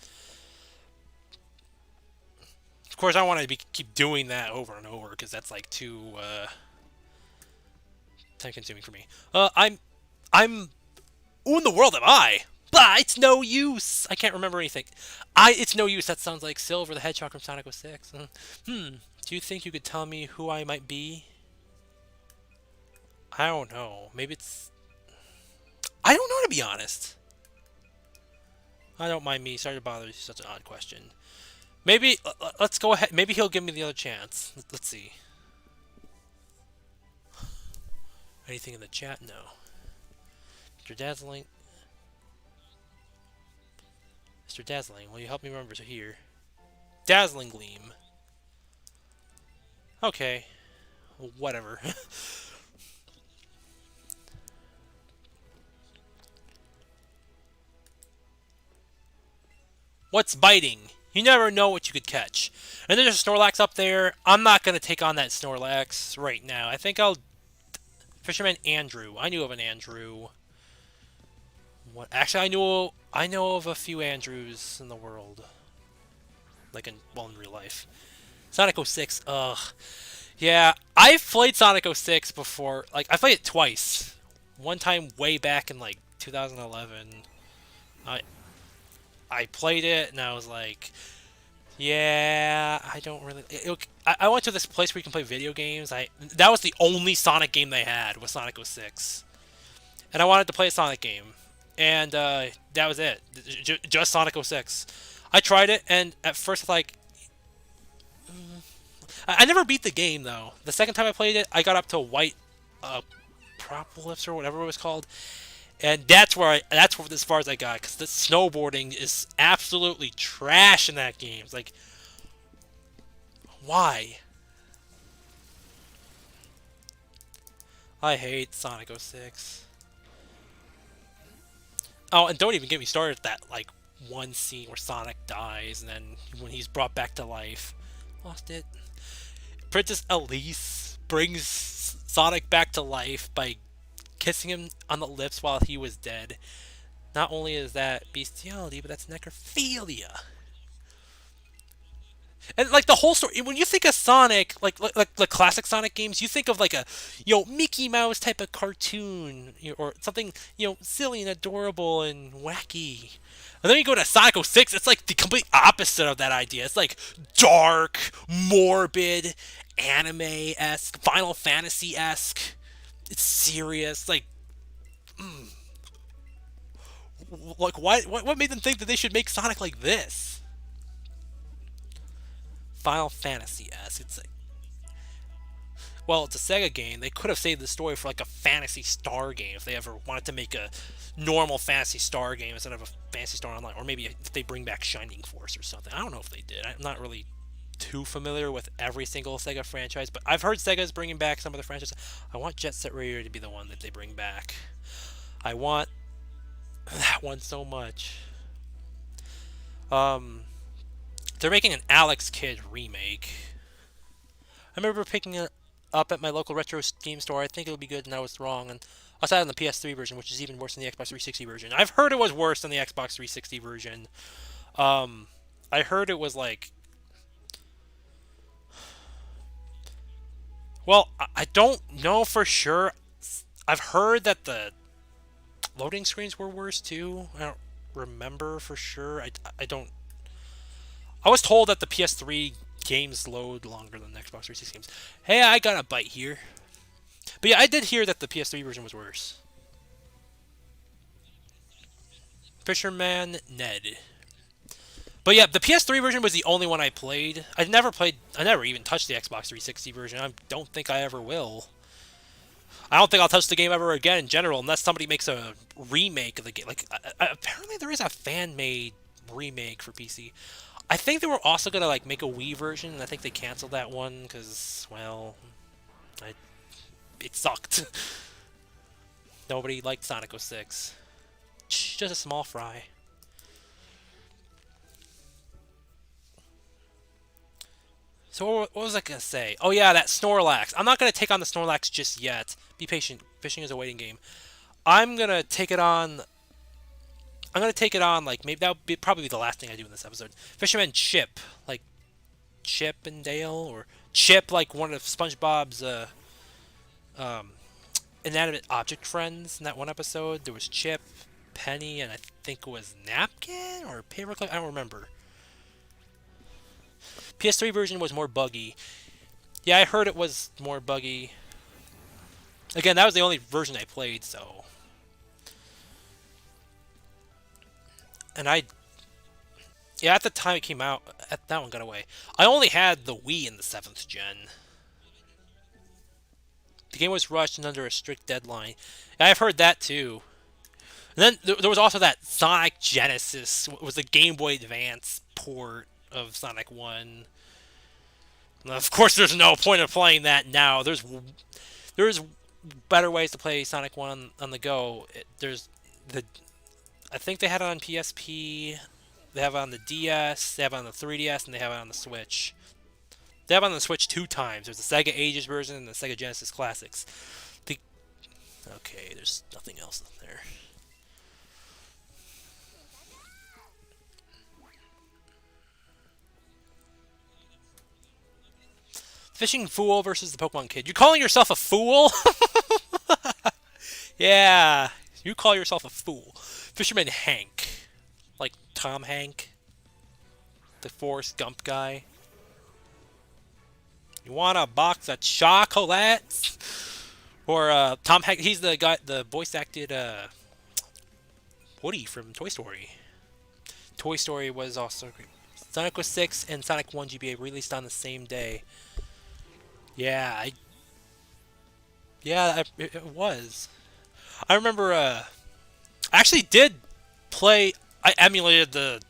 Of course, I want to keep doing that over and over because that's like too time-consuming for me. I'm. Who in the world am I? Bah, it's no use. I can't remember anything. It's no use. That sounds like Silver the Hedgehog from Sonic 06. Do you think you could tell me who I might be? I don't know. Maybe it's... I don't know, to be honest. I don't mind me. Sorry to bother you. Such an odd question. Maybe... Let's go ahead. Maybe he'll give me the other chance. Let's see. Anything in the chat? No. Mr. Dazzling... Mr. Dazzling, will you help me remember to here? Dazzling Gleam. Okay. Whatever. What's biting? You never know what you could catch. And there's a Snorlax up there. I'm not going to take on that Snorlax right now. I think I'll... Fisherman Andrew. I knew of an Andrew. What? Actually, I know of a few Andrews in the world. Like in real life. Sonic 06. Ugh. Yeah, I've played Sonic 06 before. Like, I played it twice. One time way back in, like, 2011. I played it, and I was like, yeah, I don't really... I went to this place where you can play video games. That was the only Sonic game they had, was Sonic 06. And I wanted to play a Sonic game. And that was it. Just Sonic 06. I tried it, and at first, like... I never beat the game, though. The second time I played it, I got up to White Propolis, or whatever it was called. And that's as far as I got, because the snowboarding is absolutely trash in that game. It's like, why? I hate Sonic 06. Oh, and don't even get me started at that, like, one scene where Sonic dies, and then when he's brought back to life. Lost it. Princess Elise brings Sonic back to life by kissing him on the lips while he was dead. Not only is that bestiality, but that's necrophilia. And like the whole story, when you think of Sonic, like the classic Sonic games, you think of like a Mickey Mouse type of cartoon, or something silly and adorable and wacky. And then you go to Sonic 06, it's like the complete opposite of that idea. It's like dark, morbid, anime-esque, Final Fantasy-esque. It's serious, like what made them think that they should make Sonic like this? Final Fantasy-esque. It's like, well, it's a Sega game. They could have saved the story for like a Phantasy Star game if they ever wanted to make a normal Phantasy Star game instead of a Phantasy Star Online, or maybe if they bring back Shining Force or something. I don't know if they did. I'm not really too familiar with every single Sega franchise, but I've heard Sega's bringing back some of the franchises. I want Jet Set Radio to be the one that they bring back. I want that one so much. They're making an Alex Kidd remake. I remember picking it up at my local retro game store. I think it would be good, and I was wrong. And I saw it on the PS3 version, which is even worse than the Xbox 360 version. I've heard it was worse than the Xbox 360 version. I heard it was like... Well, I don't know for sure. I've heard that the loading screens were worse too. I don't remember for sure. I don't... I was told that the PS3 games load longer than the Xbox 360 games. Hey, I got a bite here. But yeah, I did hear that the PS3 version was worse. Fisherman Ned. But yeah, the PS3 version was the only one I played. I never even touched the Xbox 360 version. I don't think I ever will. I don't think I'll touch the game ever again in general unless somebody makes a remake of the game. Like, apparently there is a fan-made remake for PC. I think they were also gonna like make a Wii version, and I think they canceled that one because, well, I, it sucked. Nobody liked Sonic 06. Just a small fry. So what was I gonna say? Oh yeah, that Snorlax. I'm not gonna take on the Snorlax just yet. Be patient. Fishing is a waiting game. I'm gonna take it on. I'm gonna take it on. Like maybe that would be probably the last thing I do in this episode. Fisherman Chip, like Chip and Dale, or Chip, like one of SpongeBob's um, inanimate object friends. In that one episode, there was Chip, Penny, and I think it was Napkin or Paperclip. I don't remember. PS3 version was more buggy. Yeah, I heard it was more buggy. Again, that was the only version I played, so. And yeah, at the time it came out, that one got away. I only had the Wii in the 7th gen. The game was rushed and under a strict deadline. Yeah, I've heard that too. And then there was also that Sonic Genesis, was the Game Boy Advance port of Sonic 1. And of course, there's no point of playing that now. There's better ways to play Sonic 1 on the go. I think they had it on PSP, they have it on the DS, they have it on the 3DS, and they have it on the Switch. They have it on the Switch 2 times. There's the Sega Ages version and the Sega Genesis Classics. Okay, there's nothing else in there. Fishing Fool versus the Pokemon Kid. You calling yourself a fool? Yeah, you call yourself a fool. Fisherman Hank. Like Tom Hank. The Forrest Gump guy. You want a box of chocolates? Or Tom Hank, he's the guy, the voice acted Woody from Toy Story. Toy Story was also great. Sonic was 6 and Sonic 1 GBA released on the same day. Yeah, it was. I remember. I actually did play. I emulated the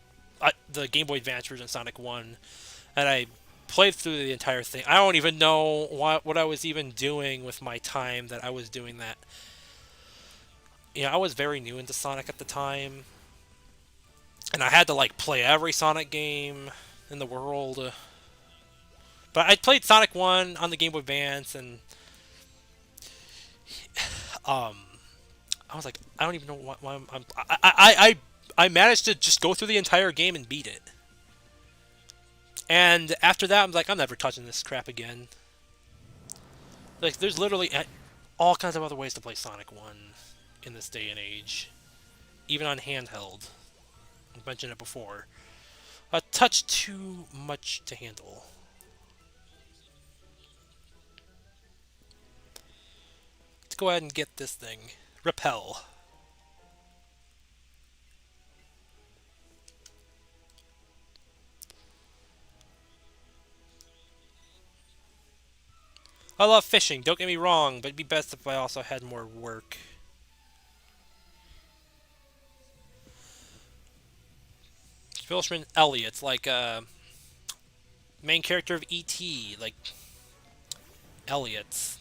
Game Boy Advance version of Sonic 1, and I played through the entire thing. I don't even know what I was even doing with my time that I was doing that. I was very new into Sonic at the time, and I had to like play every Sonic game in the world. But I played Sonic 1 on the Game Boy Advance, and I was like, I don't even know why I managed to just go through the entire game and beat it. And after that, I'm like, I'm never touching this crap again. Like, there's literally all kinds of other ways to play Sonic 1 in this day and age. Even on handheld. I've mentioned it before. A touch too much to handle. Let's go ahead and get this thing. Repel. I love fishing, don't get me wrong, but it'd be best if I also had more work. Fisherman Elliot's like main character of E.T., like Elliot's.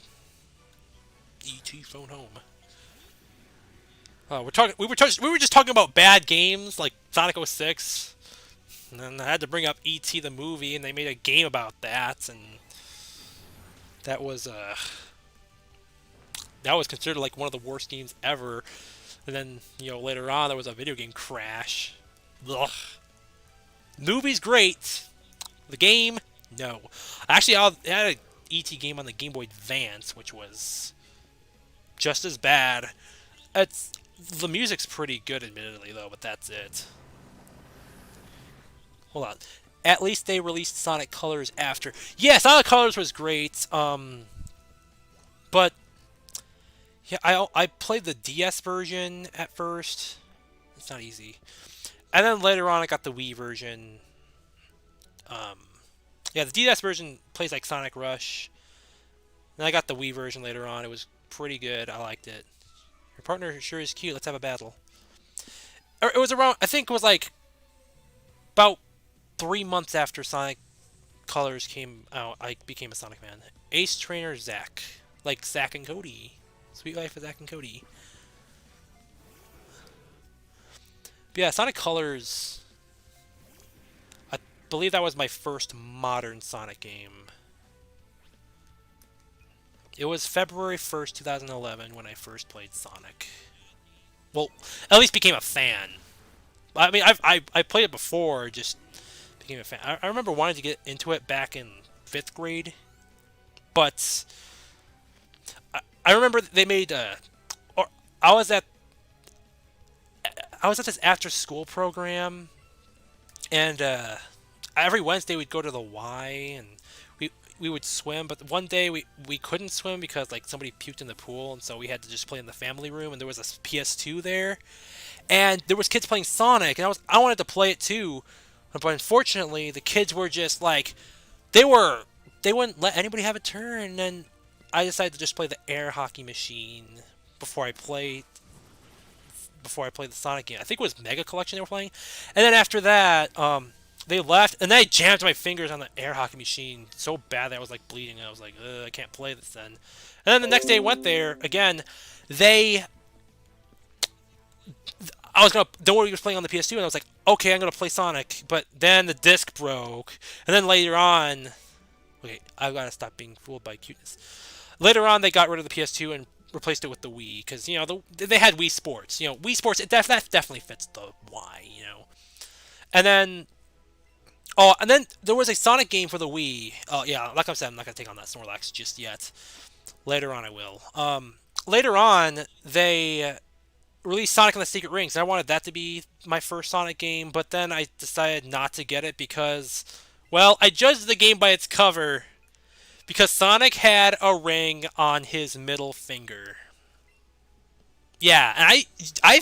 E.T. Phone Home. We were just talking about bad games like Sonic 06, and then I had to bring up E.T. the movie, and they made a game about that, and that was considered like one of the worst games ever. And then later on there was a video game crash. Ugh. Movie's great. The game, no. Actually, I had an E.T. game on the Game Boy Advance, which was just as bad. The music's pretty good, admittedly, though, but that's it. Hold on. At least they released Sonic Colors after. Yeah, Sonic Colors was great. But yeah, I played the DS version at first. It's not easy. And then later on, I got the Wii version. Yeah, the DS version plays like Sonic Rush. And I got the Wii version later on. It was pretty good. I liked it. Your partner sure is cute. Let's have a battle. Or it was around. I think it was like about 3 months after Sonic Colors came out. I became a Sonic fan. Ace Trainer Zack, like Zack and Cody. Sweet Life of Zack and Cody. But yeah, Sonic Colors. I believe that was my first modern Sonic game. It was February 1st, 2011 when I first played Sonic. Well, at least became a fan. I mean, I played it before, just became a fan. I remember wanting to get into it back in 5th grade, but I remember they made or I was at this after school program, and every Wednesday we'd go to the Y and we would swim, but one day we couldn't swim because like somebody puked in the pool, and so we had to just play in the family room, and there was a PS2 there, and there was kids playing Sonic, and I wanted to play it too, but unfortunately the kids were just like they wouldn't let anybody have a turn, and then I decided to just play the air hockey machine before I played the Sonic game. I think it was Mega Collection they were playing, and then after that they left, and then I jammed my fingers on the air hockey machine so bad that I was like bleeding, and I was like, I can't play this then. And then the next day I went there again. Dodrio was playing on the PS2, and I was like, okay, I'm gonna play Sonic. But then the disc broke, and then later on, okay, I've gotta stop being fooled by cuteness. Later on, they got rid of the PS2 and replaced it with the Wii, because they had Wii Sports. Wii Sports, that definitely fits the Y. And then. Oh, and then there was a Sonic game for the Wii. Oh, yeah, like I said, I'm not going to take on that Snorlax just yet. Later on, I will. Later on, they released Sonic and the Secret Rings, and I wanted that to be my first Sonic game, but then I decided not to get it because, well, I judged the game by its cover, because Sonic had a ring on his middle finger. Yeah, and I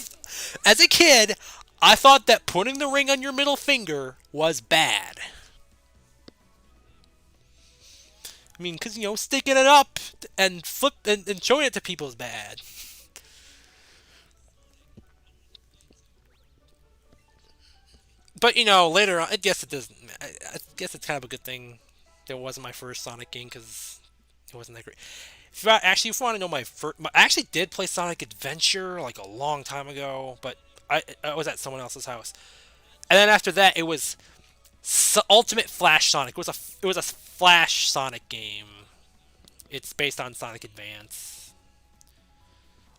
as a kid, I thought that putting the ring on your middle finger was bad. I mean, because, sticking it up and and showing it to people is bad. But, later on, I guess it doesn't. I guess it's kind of a good thing that it wasn't my first Sonic game, because it wasn't that great. If you want to know I actually did play Sonic Adventure like a long time ago, but I was at someone else's house. And then after that, it was Ultimate Flash Sonic. It was a Flash Sonic game. It's based on Sonic Advance.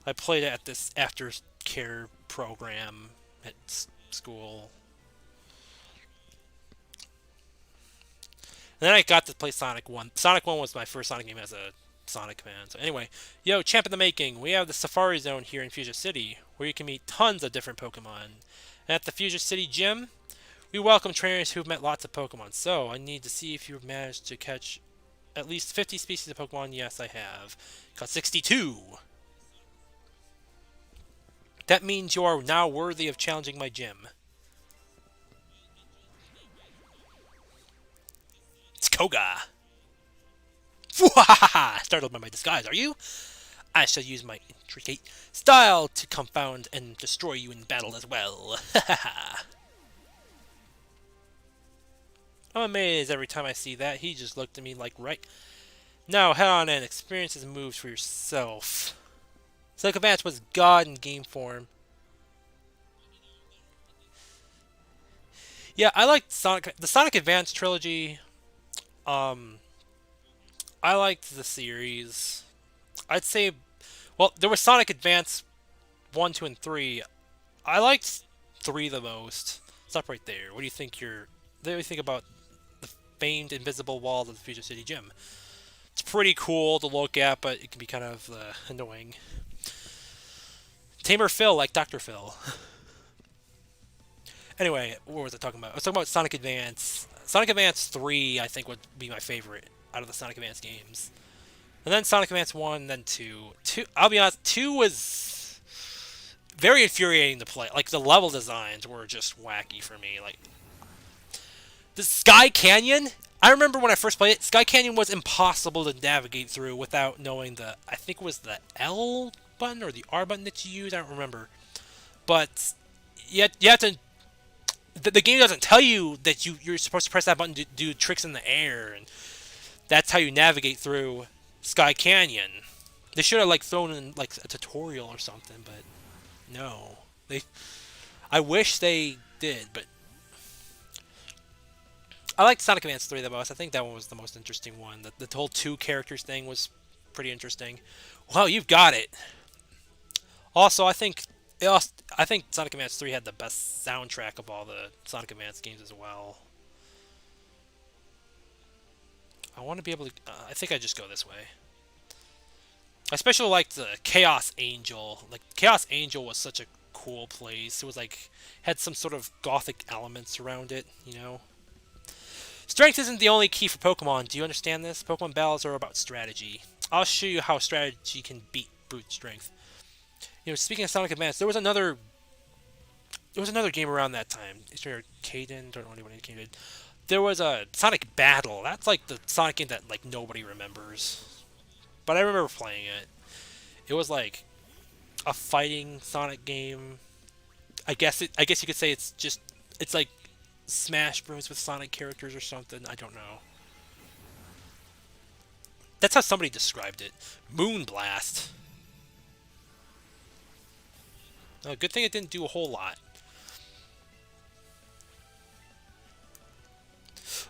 I played it at this aftercare program at school. And then I got to play Sonic 1. Sonic 1 was my first Sonic game as a Sonic fan. So anyway, yo, champ in the making. We have the Safari Zone here in Fuchsia City, where you can meet tons of different Pokemon. And at the Fuchsia City Gym, we welcome trainers who've met lots of Pokemon. So I need to see if you've managed to catch at least 50 species of Pokemon. Yes, I have. Caught 62. That means you are now worthy of challenging my gym. It's Koga. Startled by my disguise, are you? I shall use my intricate style to confound and destroy you in battle as well. I'm amazed every time I see that. He just looked at me like, right. Now head on and experience his moves for yourself. Sonic Advance was God in game form. Yeah, I liked the Sonic Advance trilogy. I liked the series. I'd say, well, there was Sonic Advance 1, 2, and 3. I liked 3 the most. Stop right there. What do you think about the famed invisible wall of the Fuchsia City Gym? It's pretty cool to look at, but it can be kind of annoying. Tamer Phil, like Dr. Phil. Anyway, what was I talking about? I was talking about Sonic Advance. Sonic Advance 3, I think, would be my favorite out of the Sonic Advance games. And then Sonic Advance 1, then 2. I'll be honest, 2 was very infuriating to play. Like, the level designs were just wacky for me. Like, the Sky Canyon? I remember when I first played it, Sky Canyon was impossible to navigate through without knowing the, I think it was the L button or the R button that you use. I don't remember. But you have to. The game doesn't tell you that you're supposed to press that button to do tricks in the air, and that's how you navigate through Sky Canyon. They should have like thrown in like a tutorial or something, but no. They. I wish they did, but I liked Sonic Advance 3 the most. I think that one was the most interesting one. The whole two characters thing was pretty interesting. Well, you've got it. Also, I think Sonic Advance 3 had the best soundtrack of all the Sonic Advance games as well. I want to be able to. I think I just go this way. I especially liked the Chaos Angel. Like Chaos Angel was such a cool place. It was like had some sort of gothic elements around it. You know. Strength isn't the only key for Pokemon. Do you understand this? Pokemon battles are about strategy. I'll show you how strategy can beat brute strength. You know, speaking of Sonic Advance, there was another game around that time. Is there Caden? Don't know anyone in Caden. There was a Sonic Battle. That's like the Sonic game that like nobody remembers. But I remember playing it. It was like a fighting Sonic game. I guess you could say it's like Smash Bros with Sonic characters or something. I don't know. That's how somebody described it. Moonblast. Good thing it didn't do a whole lot.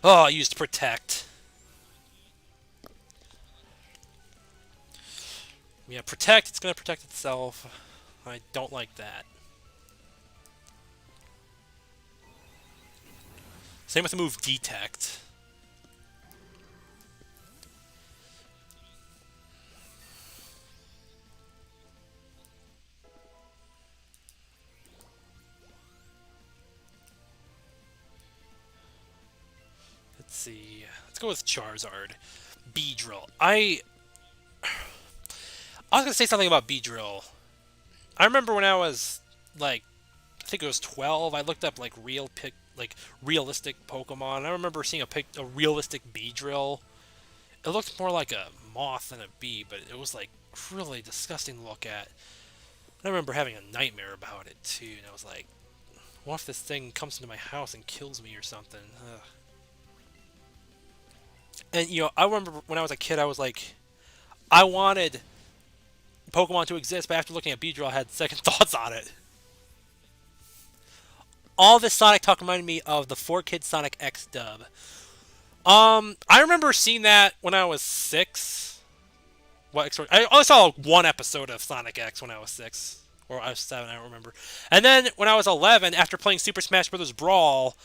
Oh, I used Protect. Yeah, Protect, it's going to protect itself. I don't like that. Same with the move Detect. Let's see. Let's go with Charizard. Beedrill. I was gonna say something about Beedrill. I remember when I was like, I think it was 12. I looked up like realistic Pokemon. I remember seeing a realistic Beedrill. It looked more like a moth than a bee, but it was like really disgusting to look at. I remember having a nightmare about it too, and I was like, what if this thing comes into my house and kills me or something? Ugh. And you know, I remember when I was a kid, I was like, I wanted Pokemon to exist, but after looking at Beedrill, I had second thoughts on it. All this Sonic talk reminded me of the 4-Kid Sonic X dub. I remember seeing that when I was 6. I only saw one episode of Sonic X when I was 6. Or I was 7, I don't remember. And then when I was 11, after playing Super Smash Bros. Brawl,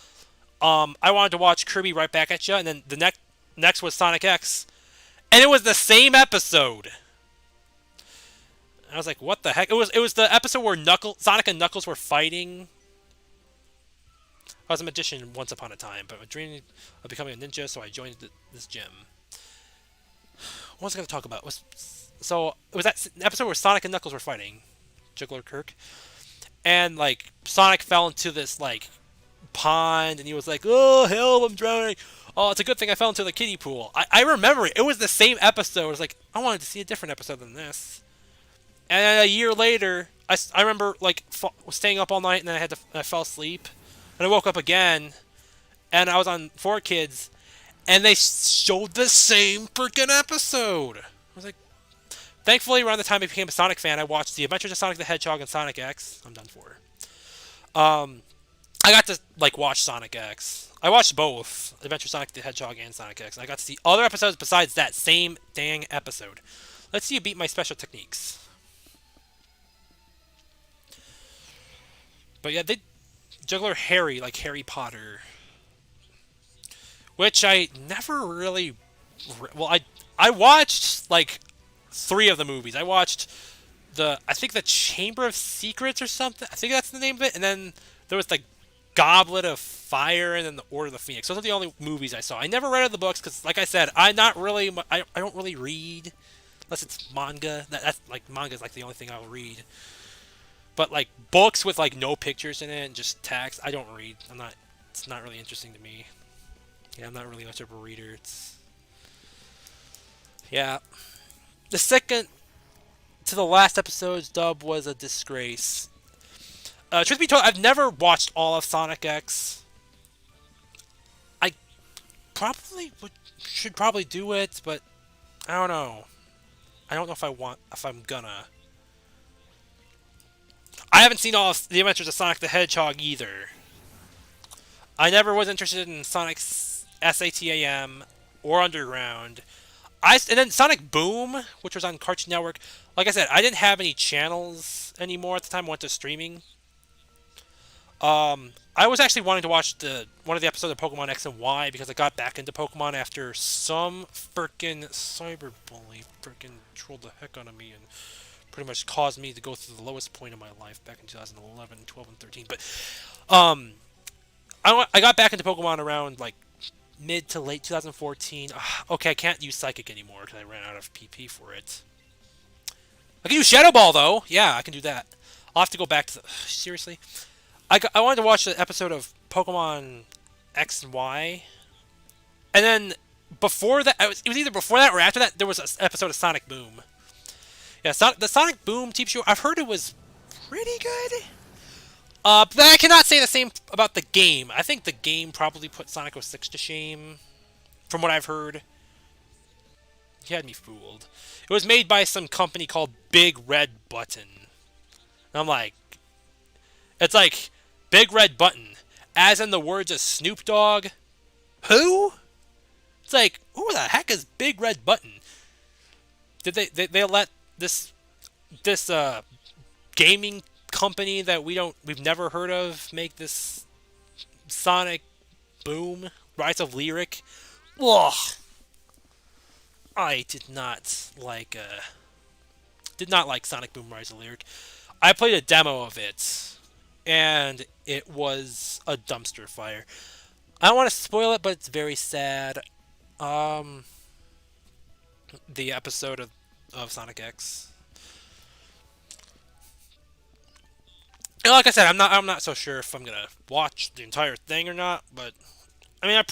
I wanted to watch Kirby Right Back at Ya, and then the next was Sonic X. And it was the same episode. I was like, what the heck? It was the episode where Sonic and Knuckles were fighting. I was a magician once upon a time, but I dreamed of becoming a ninja, so I joined this gym. What was I going to talk about? So it was that episode where Sonic and Knuckles were fighting, Juggler Kirk, and like Sonic fell into this like pond, and he was like, "Oh help, I'm drowning." Oh, it's a good thing I fell into the kiddie pool. I remember it. It was the same episode. I was like, I wanted to see a different episode than this. And a year later, I remember like staying up all night, and then I fell asleep, and I woke up again, and I was on 4Kids, and they showed the same freaking episode. I was like, thankfully, around the time I became a Sonic fan, I watched The Adventures of Sonic the Hedgehog and Sonic X. I'm done for. I got to like watch Sonic X. I watched both Adventure Sonic the Hedgehog and Sonic X. And I got to see other episodes besides that same dang episode. Let's see you beat my special techniques. But yeah, Juggler Harry, like Harry Potter, which I never really. Well, I watched like 3 of the movies. I watched I think the Chamber of Secrets or something. I think that's the name of it. And then there was the Goblet of Fire, and then the Order of the Phoenix. Those are the only movies I saw. I never read the books because, like I said, I don't really read unless it's manga. That's like manga is like the only thing I'll read. But like books with like no pictures in it and just text, I don't read. It's not really interesting to me. Yeah, I'm not really much of a reader. It's yeah. The second to the last episode's dub was a disgrace. Truth be told, I've never watched all of Sonic X. I should probably do it, but I don't know. I don't know if I'm gonna. I haven't seen all of the Adventures of Sonic the Hedgehog either. I never was interested in Sonic's SATAM or Underground. And then Sonic Boom, which was on Cartoon Network. Like I said, I didn't have any channels anymore at the time I went to streaming. I was actually wanting to watch one of the episodes of Pokemon X and Y because I got back into Pokemon after some frickin' cyberbully frickin' trolled the heck out of me and pretty much caused me to go through the lowest point of my life back in 2011, 12, and 13. But I got back into Pokemon around like mid to late 2014. Okay, I can't use Psychic anymore because I ran out of PP for it. I can use Shadow Ball though. Yeah, I can do that. I'll have to go back to the... Seriously? I wanted to watch the episode of Pokemon X and Y. And then before that... It was either before that or after that, there was an episode of Sonic Boom. Yeah, the Sonic Boom TV show, I've heard it was pretty good. But I cannot say the same about the game. I think the game probably put Sonic 06 to shame, from what I've heard. He had me fooled. It was made by some company called Big Red Button. And I'm like... It's like, Big Red Button, as in the words of Snoop Dogg. Who? It's like, who the heck is Big Red Button? Did they let this gaming company that we've never heard of make this Sonic Boom Rise of Lyric? Ugh. I did not like Sonic Boom Rise of Lyric. I played a demo of it, and it was a dumpster fire. I don't want to spoil it, but it's very sad. The episode of Sonic X. And like I said, I'm not so sure if I'm gonna watch the entire thing or not, but I mean, I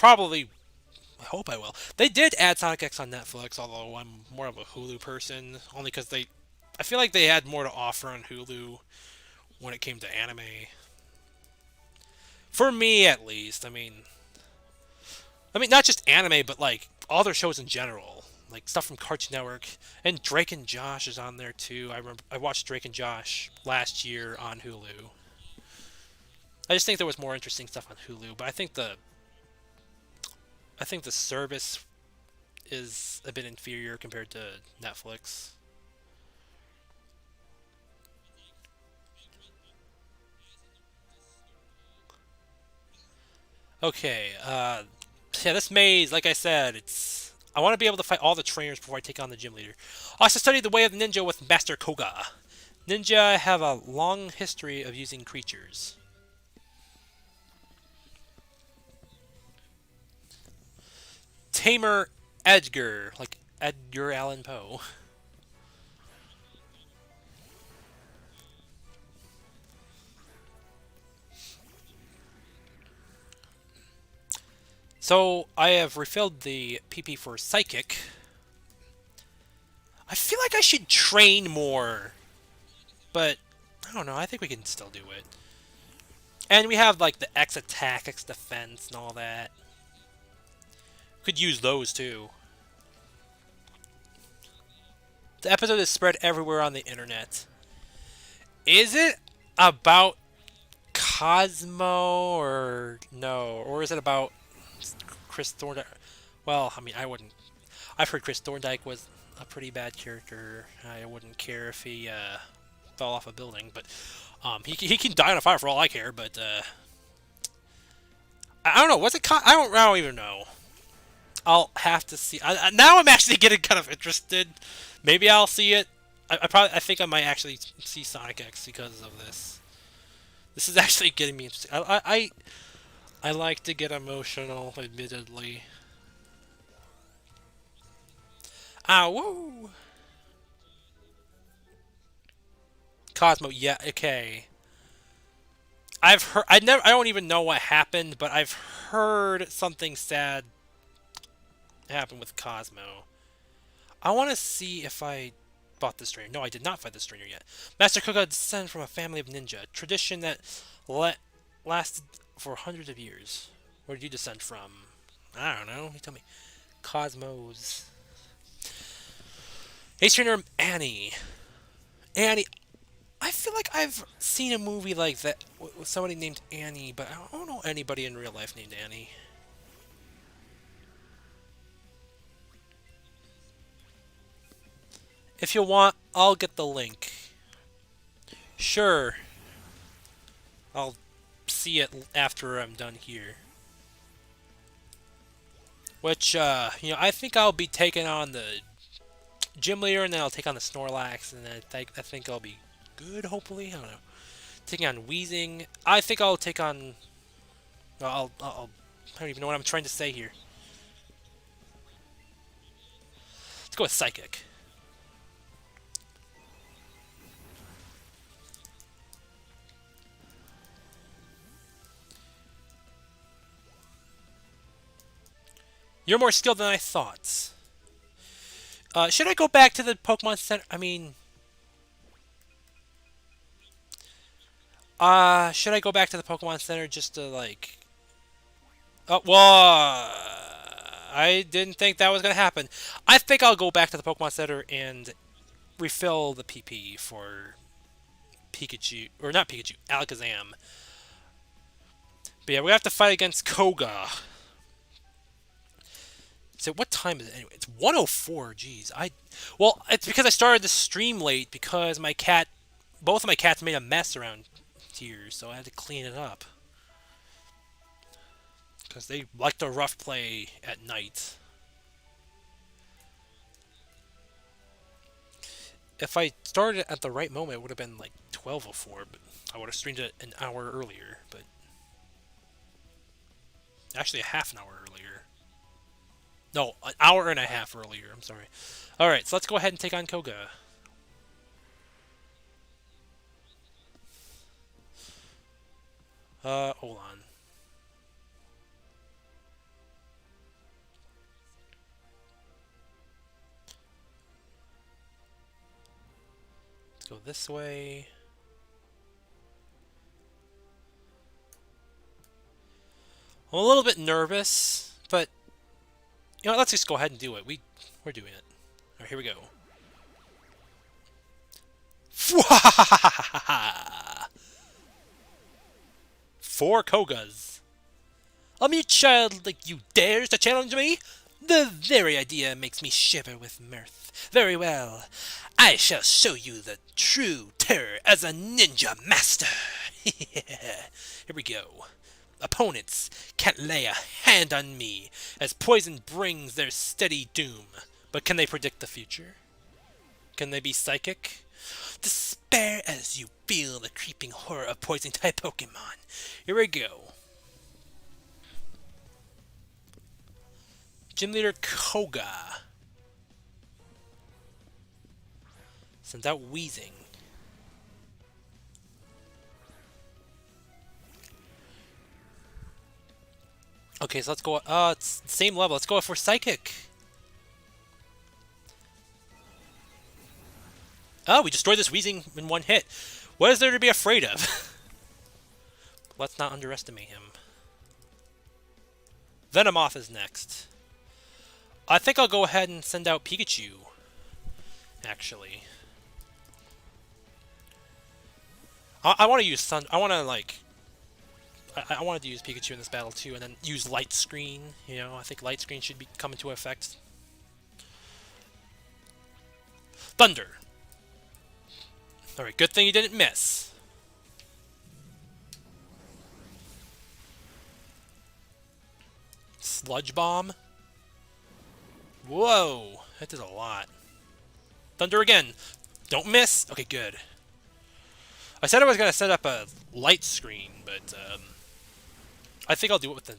hope I will. They did add Sonic X on Netflix, although I'm more of a Hulu person, only because I feel like they had more to offer on Hulu when it came to anime. For me, at least. I mean, not just anime, but like all their shows in general, like stuff from Cartoon Network. And Drake and Josh is on there too. I remember I watched Drake and Josh last year on Hulu. I just think there was more interesting stuff on Hulu, but I think the service is a bit inferior compared to Netflix. Okay, yeah, this maze, like I said, I want to be able to fight all the trainers before I take on the gym leader. I also studied the way of the ninja with Master Koga. Ninja have a long history of using creatures. Tamer Edgar, like Edgar Allan Poe. So, I have refilled the PP for Psychic. I feel like I should train more. But, I don't know, I think we can still do it. And we have, like, the X attack, X defense, and all that. Could use those, too. The episode is spread everywhere on the internet. Is it about Cosmo, or no? Or is it about Chris Thorndike? Well, I mean, I wouldn't... I've heard Chris Thorndike was a pretty bad character. I wouldn't care if he fell off a building, but he can die on a fire for all I care. But I don't know. Was it? I don't even know. I'll have to see. Now I'm actually getting kind of interested. Maybe I'll see it. I think I might actually see Sonic X because of this. This is actually getting me interested. I like to get emotional, admittedly. Ah, woo! Cosmo, yeah, okay. I've heard. I don't even know what happened, but I've heard something sad happen with Cosmo. I want to see if I fought this trainer. No, I did not fight this trainer yet. Master Koga descended from a family of ninja, tradition that lasted for hundreds of years. Where did you descend from? I don't know. You tell me. Cosmos. Ace Trainer Annie. Annie. I feel like I've seen a movie like that with somebody named Annie, but I don't know anybody in real life named Annie. If you want, I'll get the link. Sure. I'll see it after I'm done here. Which, I think I'll be taking on the gym leader, and then I'll take on the Snorlax, and then I think I'll be good, hopefully. I don't know. Taking on Weezing. I think I'll take on... I don't even know what I'm trying to say here. Let's go with Psychic. You're more skilled than I thought. Should I go back to the Pokemon Center? I mean... should I go back to the Pokemon Center just to, like... Oh, well... I didn't think that was going to happen. I think I'll go back to the Pokemon Center and refill the PP for Pikachu... Or not Pikachu, Alakazam. But yeah, we have to fight against Koga. So what time is it anyway? It's 1:04. Jeez, well, it's because I started the stream late because both of my cats made a mess around here, so I had to clean it up. Because they like to rough play at night. If I started at the right moment, it would have been like 12:04, but I would have streamed it an hour earlier. But actually, a half an hour earlier. No, an hour and a half earlier. I'm sorry. Alright, so let's go ahead and take on Koga. Hold on. Let's go this way. I'm a little bit nervous, but... You know what, let's just go ahead and do it. We're doing it. Alright, here we go. Four Kogas. A mere child like you dares to challenge me? The very idea makes me shiver with mirth. Very well. I shall show you the true terror as a ninja master. Here we go. Opponents can't lay a hand on me, as poison brings their steady doom. But can they predict the future? Can they be psychic? Despair as you feel the creeping horror of poison-type Pokemon. Here we go. Gym Leader Koga sends out Weezing. Okay, so let's go... it's the same level. Let's go for Psychic. Oh, we destroyed this Weezing in one hit. What is there to be afraid of? Let's not underestimate him. Venomoth is next. I think I'll go ahead and send out Pikachu. Actually. I want to use Sun... I want to, like... I wanted to use Pikachu in this battle too, and then use Light Screen. You know, I think Light Screen should be come into effect. Thunder. Alright, good thing you didn't miss. Sludge Bomb. Whoa, that did a lot. Thunder again. Don't miss. Okay, good. I said I was going to set up a Light Screen, but I think I'll do it with the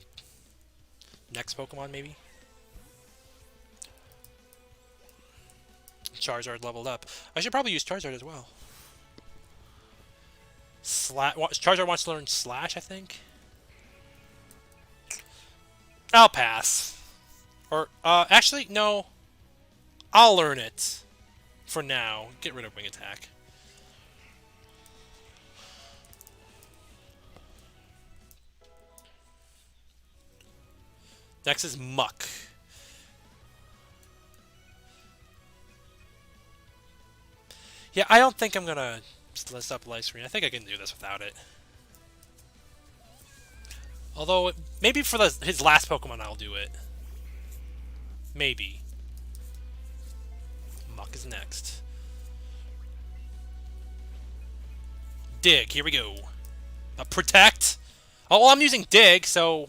next Pokemon, maybe. Charizard leveled up. I should probably use Charizard as well. Charizard wants to learn Slash, I think. I'll pass. Or, actually, no. I'll learn it. For now. Get rid of Wing Attack. Next is Muck. Yeah, I don't think I'm gonna list up Light Screen. I think I can do this without it. Although, maybe for his last Pokemon I'll do it. Maybe. Muck is next. Dig, here we go. Protect. Oh, well, I'm using Dig, so...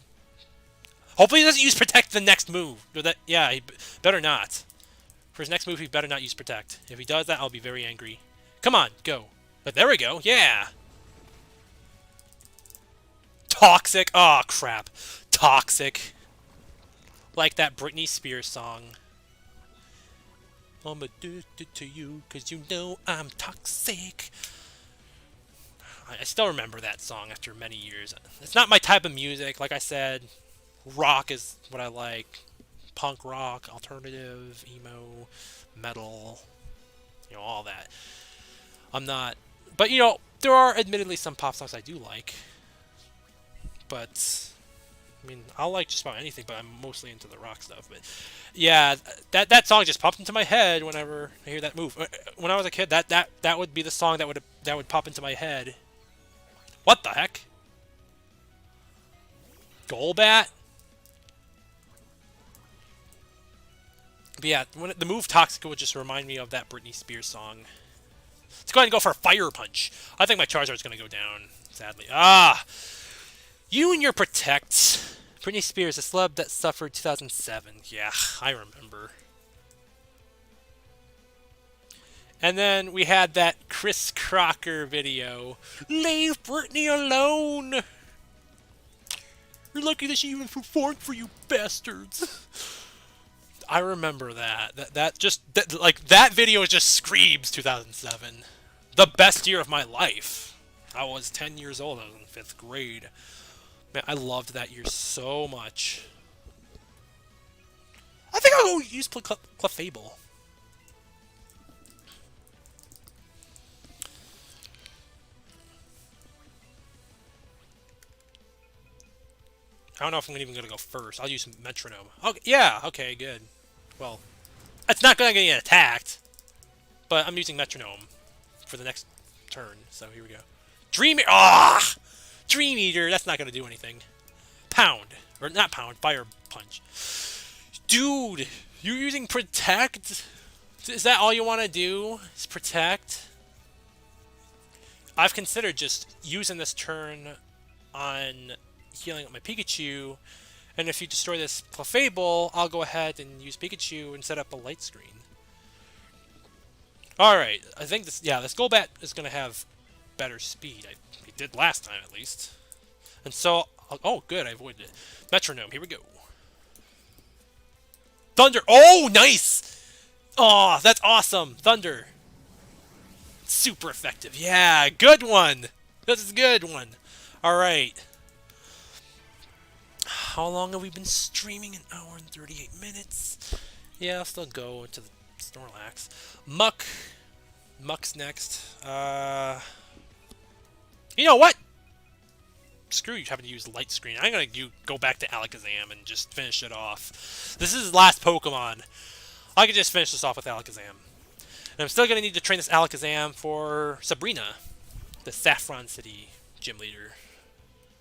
Hopefully he doesn't use Protect the next move. Yeah, he better not. For his next move, he better not use Protect. If he does that, I'll be very angry. Come on, go. But there we go, yeah! Toxic. Oh, crap. Toxic. Like that Britney Spears song. I'm addicted to you, cause you know I'm toxic. I still remember that song after many years. It's not my type of music, like I said. Rock is what I like. Punk rock, alternative, emo, metal, you know, all that. I'm not... But, you know, there are admittedly some pop songs I do like. But, I mean, I'll like just about anything, but I'm mostly into the rock stuff. But, yeah, that song just popped into my head whenever I hear that move. When I was a kid, that would be the song that would pop into my head. What the heck? Golbat? But yeah, the move Toxic would just remind me of that Britney Spears song. Let's go ahead and go for a Fire Punch. I think my Charizard's going to go down, sadly. Ah! You and your Protect. Britney Spears, a celeb that suffered 2007. Yeah, I remember. And then we had that Chris Crocker video. Leave Britney alone! You're lucky that she even performed for you bastards. I remember that. That video just screams 2007. The best year of my life. I was 10 years old. I was in 5th grade. Man, I loved that year so much. I think I'll go use Clefable. I don't know if I'm even going to go first. I'll use Metronome. Okay, yeah, okay, good. Well, it's not going to get attacked, but I'm using Metronome for the next turn, so here we go. Dream Eater! Ah! Dream Eater! That's not going to do anything. Pound. Or not Pound, Fire Punch. Dude! You're using Protect? Is that all you want to do? Is Protect? I've considered just using this turn on healing up my Pikachu, and if you destroy this Clefable, I'll go ahead and use Pikachu and set up a Light Screen. Alright, I think this Golbat is going to have better speed. It did last time, at least. And so, oh good, I avoided it. Metronome, here we go. Thunder, oh, nice! Oh, that's awesome, Thunder. Super effective, yeah, good one! This is a good one. Alright. How long have we been streaming? An hour and 38 minutes. Yeah, I'll still go into the Snorlax. Muck. Muck's next. You know what? Screw you having to use Light Screen. I'm going to go back to Alakazam and just finish it off. This is his last Pokemon. I can just finish this off with Alakazam. And I'm still going to need to train this Alakazam for Sabrina, the Saffron City gym leader,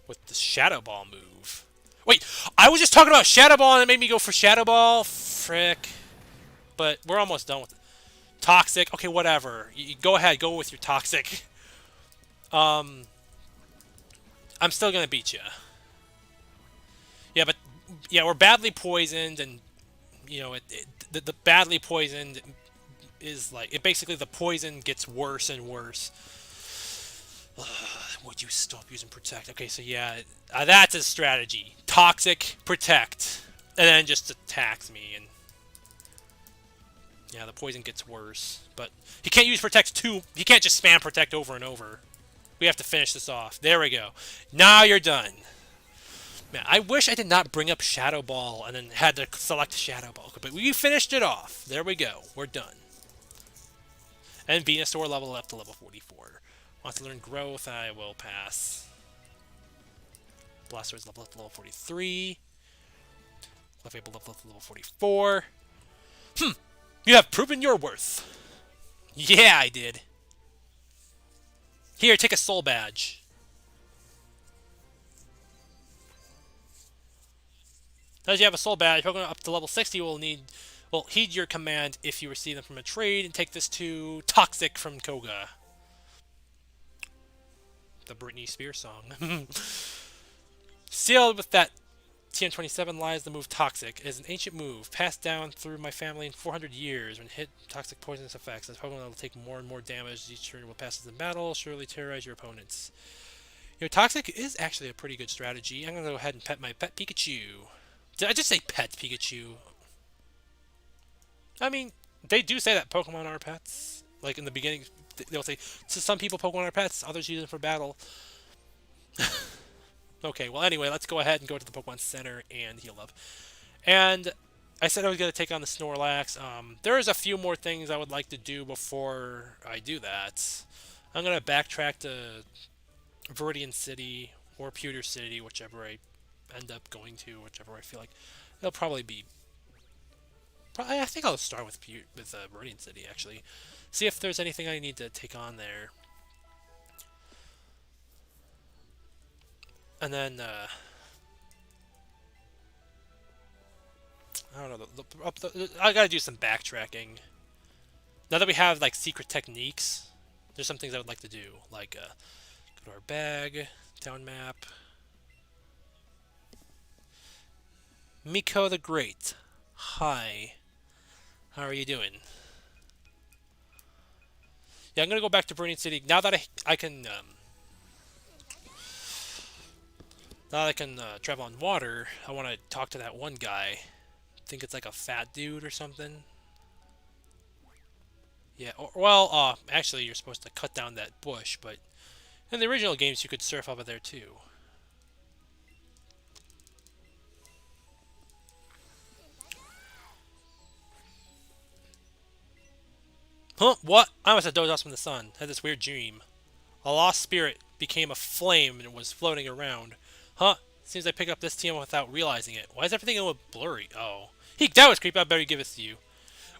with the Shadow Ball move. Wait, I was just talking about Shadow Ball and it made me go for Shadow Ball? Frick. But we're almost done with it. Toxic. Okay, whatever. You go ahead. Go with your Toxic. I'm still going to beat you. Yeah, but... Yeah, we're badly poisoned and... You know, the badly poisoned is like... Basically, the poison gets worse and worse. Would you stop using Protect? Okay, so yeah, that's his strategy. Toxic, Protect, and then just attacks me, and yeah, the poison gets worse. But he can't use Protect too. He can't just spam Protect over and over. We have to finish this off. There we go. Now you're done. Man, I wish I did not bring up Shadow Ball and then had to select Shadow Ball. But we finished it off. There we go. We're done. And Venusaur level up to level 44. Wants to learn Growth. I will pass. Blastoise level up to level 43. Clefable level up to level 44. You have proven your worth. Yeah, I did. Here, take a soul badge. As you have a soul badge, Pokemon up to level 60 will heed your command if you receive them from a trade, and take this to Toxic from Koga. The Britney Spears song. Sealed with that Tm57 lies the move Toxic. It is an ancient move, passed down through my family in 400 years. When hit toxic poisonous effects, this Pokemon will take more and more damage each turn it will pass in battle, surely terrorize your opponents. You know, Toxic is actually a pretty good strategy. I'm going to go ahead and pet my pet Pikachu. Did I just say pet Pikachu? I mean, they do say that Pokemon are pets. Like in the beginning, they'll say, so some people Pokemon are pets, others use them for battle. Okay, well anyway, let's go ahead and go to the Pokemon Center and heal up. And I said I was going to take on the Snorlax. There's a few more things I would like to do before I do that. I'm going to backtrack to Viridian City or Pewter City, whichever I end up going to, whichever I feel like. It'll probably be... I think I'll start with Viridian City, actually. See if there's anything I need to take on there. And then, I don't know, I gotta do some backtracking. Now that we have, like, secret techniques, there's some things I would like to do. Like, go to our bag, down map. Miko the Great. Hi. How are you doing? Yeah, I'm gonna go back to Burning City. Now that I can, now that I can travel on water, I want to talk to that one guy. I think it's like a fat dude or something. Yeah, well, actually you're supposed to cut down that bush, but in the original games you could surf over there too. Huh? What? I must have dozed off from the sun. Had this weird dream. A lost spirit became a flame and was floating around. Huh? Seems I picked up this TM without realizing it. Why is everything a little blurry? Oh. Heek, that was creepy. I better give this to you.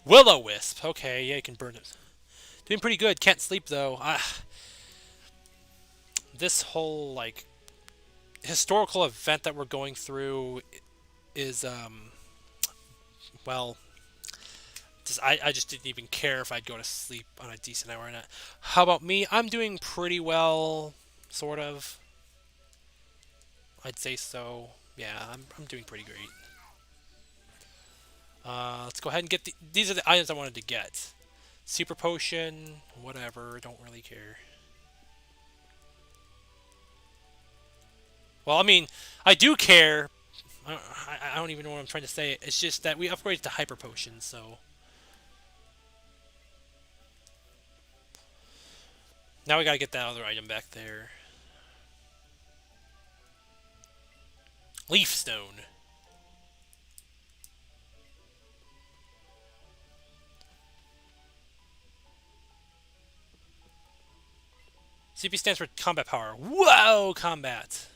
Will-O-Wisp. Okay, yeah, you can burn it. Doing pretty good. Can't sleep, though. This whole, like, historical event that we're going through is, well... I just didn't even care if I'd go to sleep on a decent hour or not. How about me? I'm doing pretty well, sort of. I'd say so. Yeah, I'm doing pretty great. Let's go ahead and get these are the items I wanted to get. Super Potion, whatever, don't really care. Well, I mean, I do care. I don't even know what I'm trying to say. It's just that we upgraded to Hyper Potion, so... Now we gotta get that other item back there. Leaf Stone. CP stands for Combat Power. Whoa! Combat.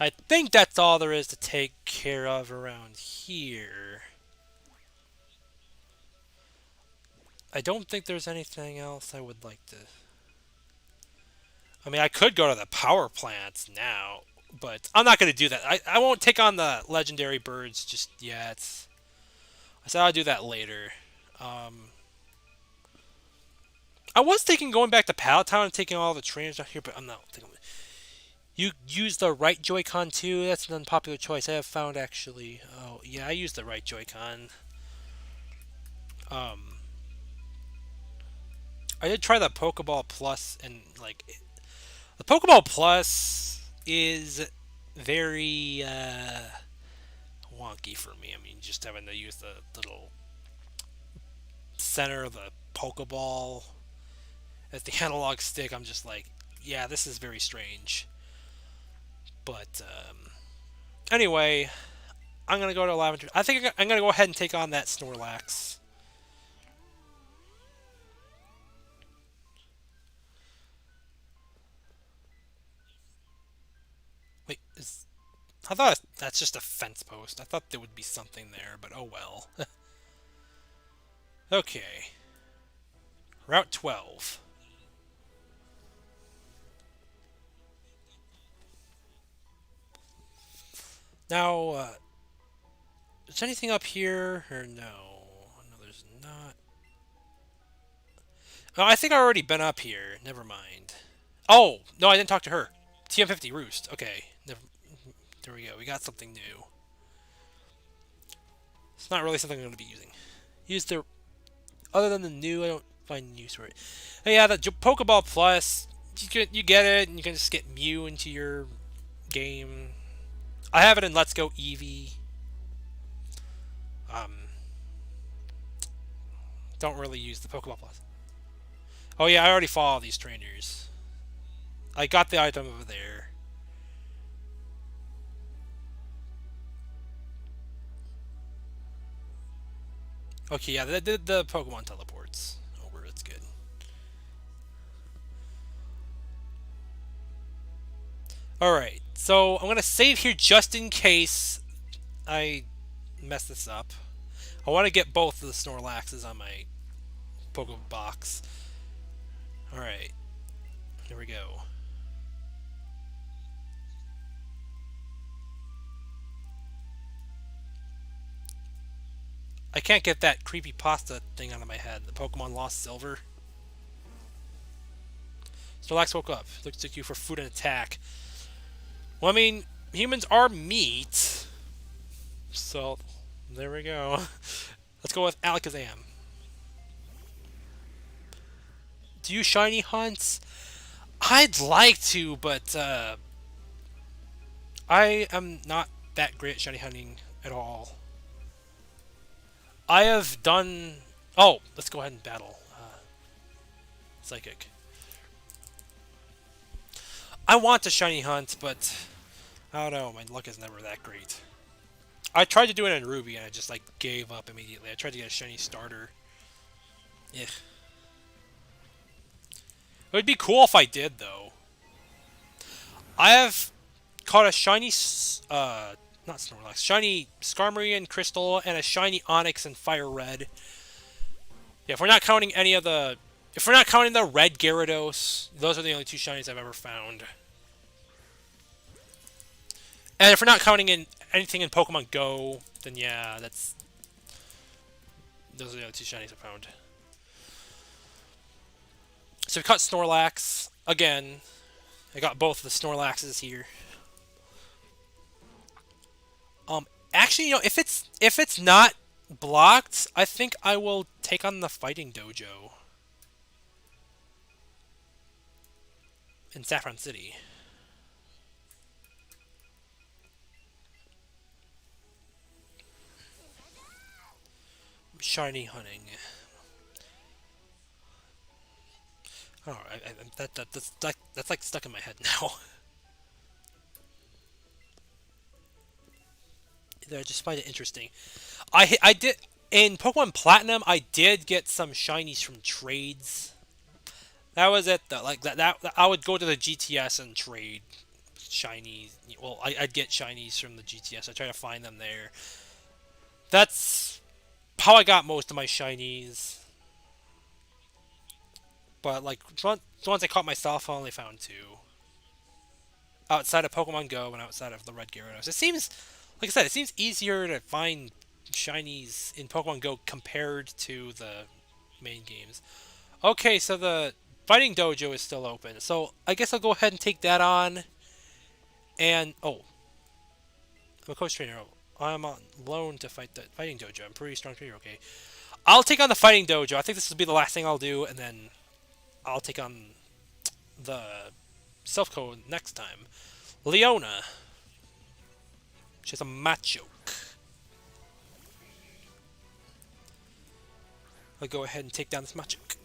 I think that's all there is to take care of around here. I don't think there's anything else I would like to... I mean, I could go to the power plants now, but I'm not going to do that. I won't take on the legendary birds just yet. I said I'll do that later. I was thinking going back to Palatown and taking all the trainers out here, but I'm not thinking... You use the right Joy-Con too? That's an unpopular choice I have found, actually. Oh, yeah, I use the right Joy-Con. I did try the Pokeball Plus, and, like... The Pokeball Plus is very, wonky for me. I mean, just having to use the little center of the Pokeball. As the analog stick, I'm just like, yeah, this is very strange. But anyway, I'm gonna go to Lavender. I think I'm gonna go ahead and take on that Snorlax. Wait, I thought that's just a fence post. I thought there would be something there, but oh well. Okay. Route 12. Now, is there anything up here? Or no? No, there's not. Oh, I think I've already been up here. Never mind. Oh! No, I didn't talk to her. Tm50 Roost. Okay. There we go. We got something new. It's not really something I'm going to be using. Use the... Other than the new, I don't find use for it. Oh, yeah, the Pokeball Plus, you get it, and you can just get Mew into your game. I have it in Let's Go Eevee. Don't really use the Pokeball Plus. Oh yeah, I already follow these trainers. I got the item over there. Okay, yeah, the Pokemon teleports over. It's good. Alright, so I'm going to save here just in case I mess this up. I want to get both of the Snorlaxes on my Pokebox. Alright, here we go. I can't get that creepy pasta thing out of my head. The Pokemon lost silver. Snorlax woke up. Looks to you for food and attack. Well, I mean, humans are meat. So, there we go. Let's go with Alakazam. Do you shiny hunts? I'd like to, but I am not that great at shiny hunting at all. I have done... Oh, let's go ahead and battle. Psychic. I want to shiny hunt, but I don't know, my luck is never that great. I tried to do it in Ruby, and I just, like, gave up immediately. I tried to get a shiny starter. Ugh. It would be cool if I did, though. I have caught a shiny, not Snorlax, shiny Skarmory Crystal, and a shiny Onyx and Fire Red. Yeah, if we're not counting any of the... If we're not counting the red Gyarados, those are the only two shinies I've ever found. And if we're not counting in anything in Pokemon Go, then yeah, that's... Those are the only two shinies I found. So we caught Snorlax. Again, I got both the Snorlaxes here. Actually, you know, if it's not blocked, I think I will take on the Fighting Dojo in Saffron City. Shiny hunting. Oh, that's like stuck in my head now. I just find it interesting. I did in Pokemon Platinum. I did get some shinies from trades. That was it though. Like that I would go to the GTS and trade shinies. Well, I'd get shinies from the GTS. I try to find them there. That's how I got most of my shinies. But like once I caught myself, I only found two. Outside of Pokemon Go and outside of the Red Gyarados. It seems, like I said, it seems easier to find shinies in Pokemon Go compared to the main games. Okay, so the Fighting Dojo is still open. So I guess I'll go ahead and take that on. And, oh. I'm a coach trainer. I'm on loan to fight the Fighting Dojo. I'm a pretty strong trainer, okay. I'll take on the Fighting Dojo. I think this will be the last thing I'll do, and then I'll take on the Self-Code next time. Leona. She's a Machoke. I'll go ahead and take down this Machoke.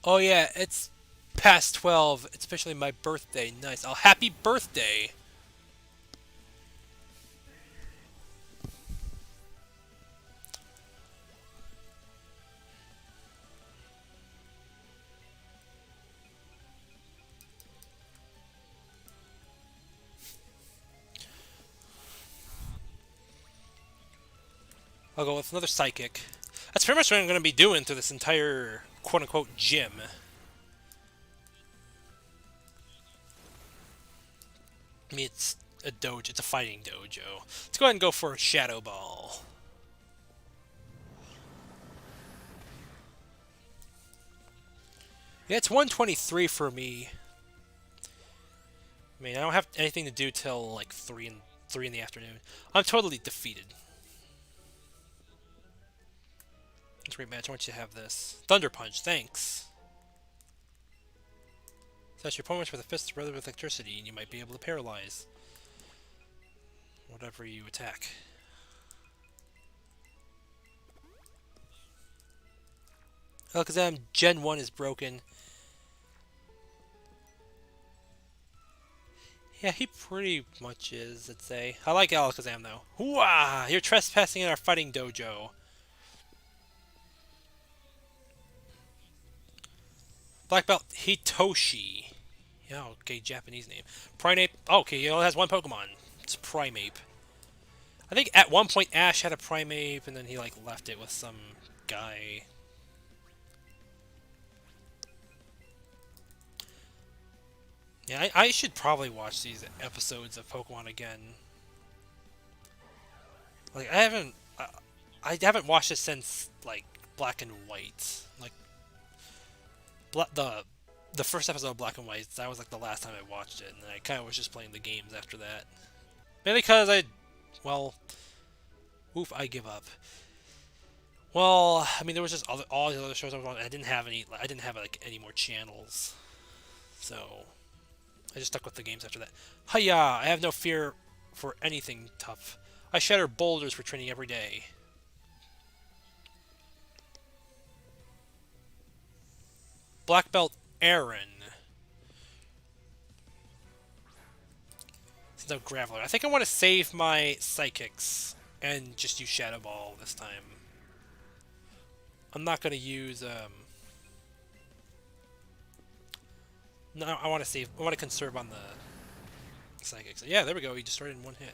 Oh yeah, it's past 12. It's officially my birthday. Nice. Oh, happy birthday! I'll go with another psychic. That's pretty much what I'm going to be doing through this entire quote-unquote gym. I mean, it's a dojo. It's a fighting dojo. Let's go ahead and go for a Shadow Ball. Yeah, it's 123 for me. I mean, I don't have anything to do till like 3 in the afternoon. I'm totally defeated. It's a great match. I want you to have this. Thunder Punch, thanks. Touch your opponent with a fist rather with electricity, and you might be able to paralyze whatever you attack. Alakazam Gen 1 is broken. Yeah, he pretty much is, I'd say. I like Alakazam, though. Hooah! You're trespassing in our fighting dojo. Black Belt Hitoshi. Yeah, okay, Japanese name. Primeape. Oh, okay, he only has one Pokemon. It's Primeape. I think at one point Ash had a Primeape, and then he like left it with some guy. Yeah, I should probably watch these episodes of Pokemon again. Like I haven't watched it since like Black and White. Like the first episode of Black and White. That was like the last time I watched it, and I kind of was just playing the games after that. Mainly because well, oof, I give up. Well, I mean, there was just all the other shows I was on. I didn't have any. I didn't have like any more channels, so I just stuck with the games after that. Hiya! I have no fear for anything tough. I shatter boulders for training every day. Black Belt Aaron. Since I'm Graveler, I think I want to save my Psychics and just use Shadow Ball this time. I'm not going to use no, I want to save. I want to conserve on the Psychics. Yeah, there we go. He destroyed it in one hit.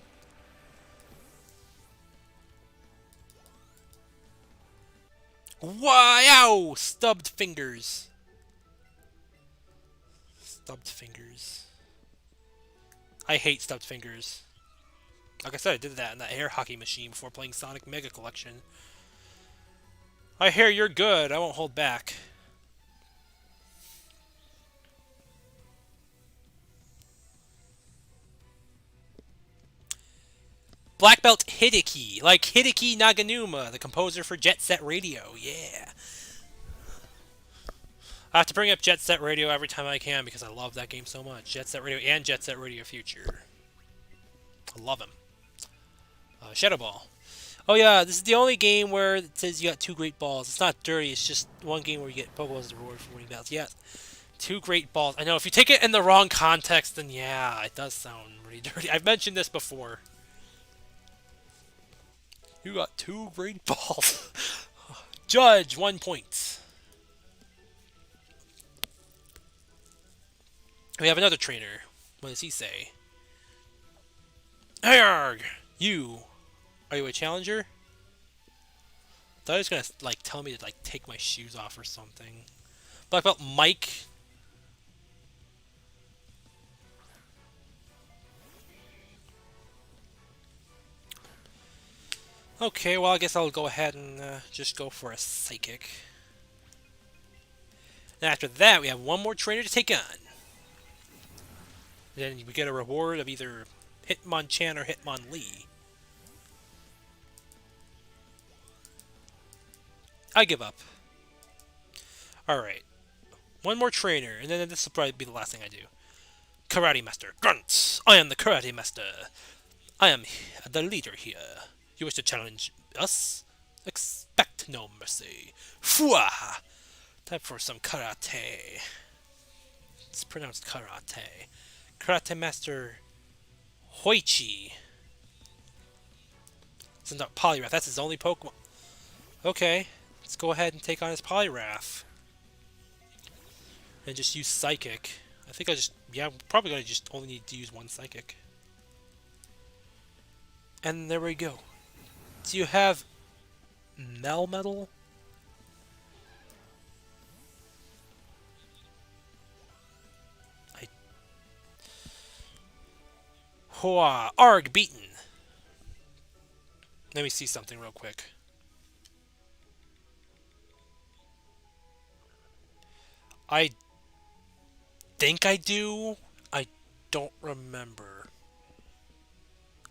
Wow! Stubbed fingers. Stubbed fingers. I hate stubbed fingers. Like I said, I did that in that air hockey machine before playing Sonic Mega Collection. I hear you're good. I won't hold back. Black Belt Hideki, like Hideki Naganuma, the composer for Jet Set Radio. Yeah. I have to bring up Jet Set Radio every time I can because I love that game so much. Jet Set Radio and Jet Set Radio Future. I love him. Shadow Ball. Oh yeah, this is the only game where it says you got 2 great balls. It's not dirty, it's just one game where you get Pokeballs as a reward for winning battles. Yes, 2 great balls. I know, if you take it in the wrong context, then yeah, it does sound pretty dirty. I've mentioned this before. You got 2 great balls. Judge, 1 point. We have another trainer. What does he say? Arg! You. Are you a challenger? I thought he was gonna like tell me to like take my shoes off or something. Black Belt Mike. Okay, well I guess I'll go ahead and just go for a Psychic. And after that, we have one more trainer to take on. Then we get a reward of either Hitmonchan or Hitmonlee. I give up. Alright. One more trainer, and then this will probably be the last thing I do. Karate Master. Grunt! I am the Karate Master. I am the leader here. You wish to challenge us? Expect no mercy. Fua! Time for some karate. It's pronounced karate. Karate Master Hoichi. It's not Poliwrath. That's his only Pokemon. Okay, let's go ahead and take on his Poliwrath. And just use Psychic. I think I'm probably gonna just only need to use one Psychic. And there we go. So you have Melmetal. Hoa, Arg beaten. Let me see something real quick. I think I do. I don't remember.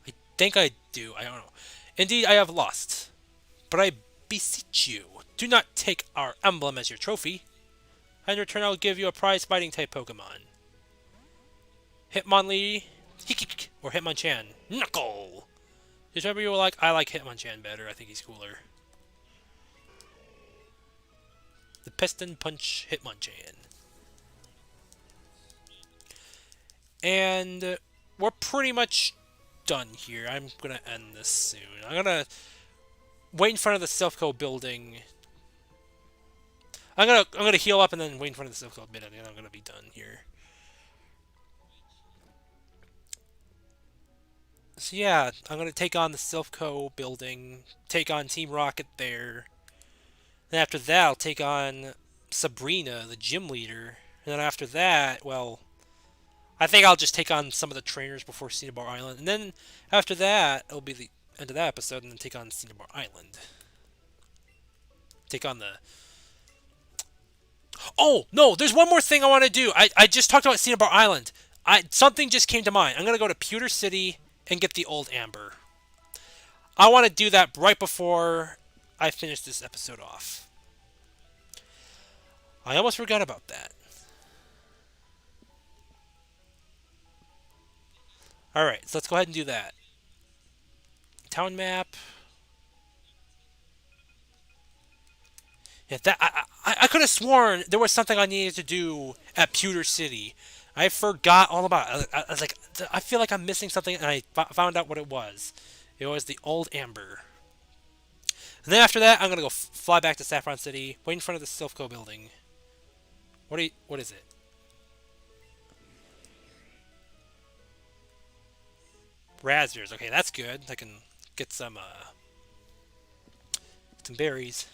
I think I do. I don't know. Indeed, I have lost. But I beseech you, do not take our emblem as your trophy. In return, I'll give you a prize fighting type Pokemon. Hitmonlee, or Hitmonchan. Knuckle! Whichever you like, I like Hitmonchan better. I think he's cooler. The Piston Punch Hitmonchan. And we're pretty much done here. I'm gonna end this soon. I'm gonna wait in front of the Silphco building. I'm gonna heal up and then wait in front of the Silphco building, and I'm gonna be done here. So yeah, I'm gonna take on the Silphco building, take on Team Rocket there. Then after that, I'll take on Sabrina, the gym leader. And then after that, well, I think I'll just take on some of the trainers before Cinnabar Island. And then after that, it'll be the end of that episode, and then take on Cinnabar Island. Take on the... Oh, no, there's one more thing I want to do. I just talked about Cinnabar Island. Something just came to mind. I'm going to go to Pewter City and get the old Amber. I want to do that right before I finish this episode off. I almost forgot about that. Alright, so let's go ahead and do that. Town map. Yeah, I could have sworn there was something I needed to do at Pewter City. I forgot all about it. I was like, I feel like I'm missing something, and I found out what it was. It was the old Amber. And then after that, I'm gonna go fly back to Saffron City, wait in front of the Silphco building. What is it? Raspberries. Okay, that's good. I can get some berries.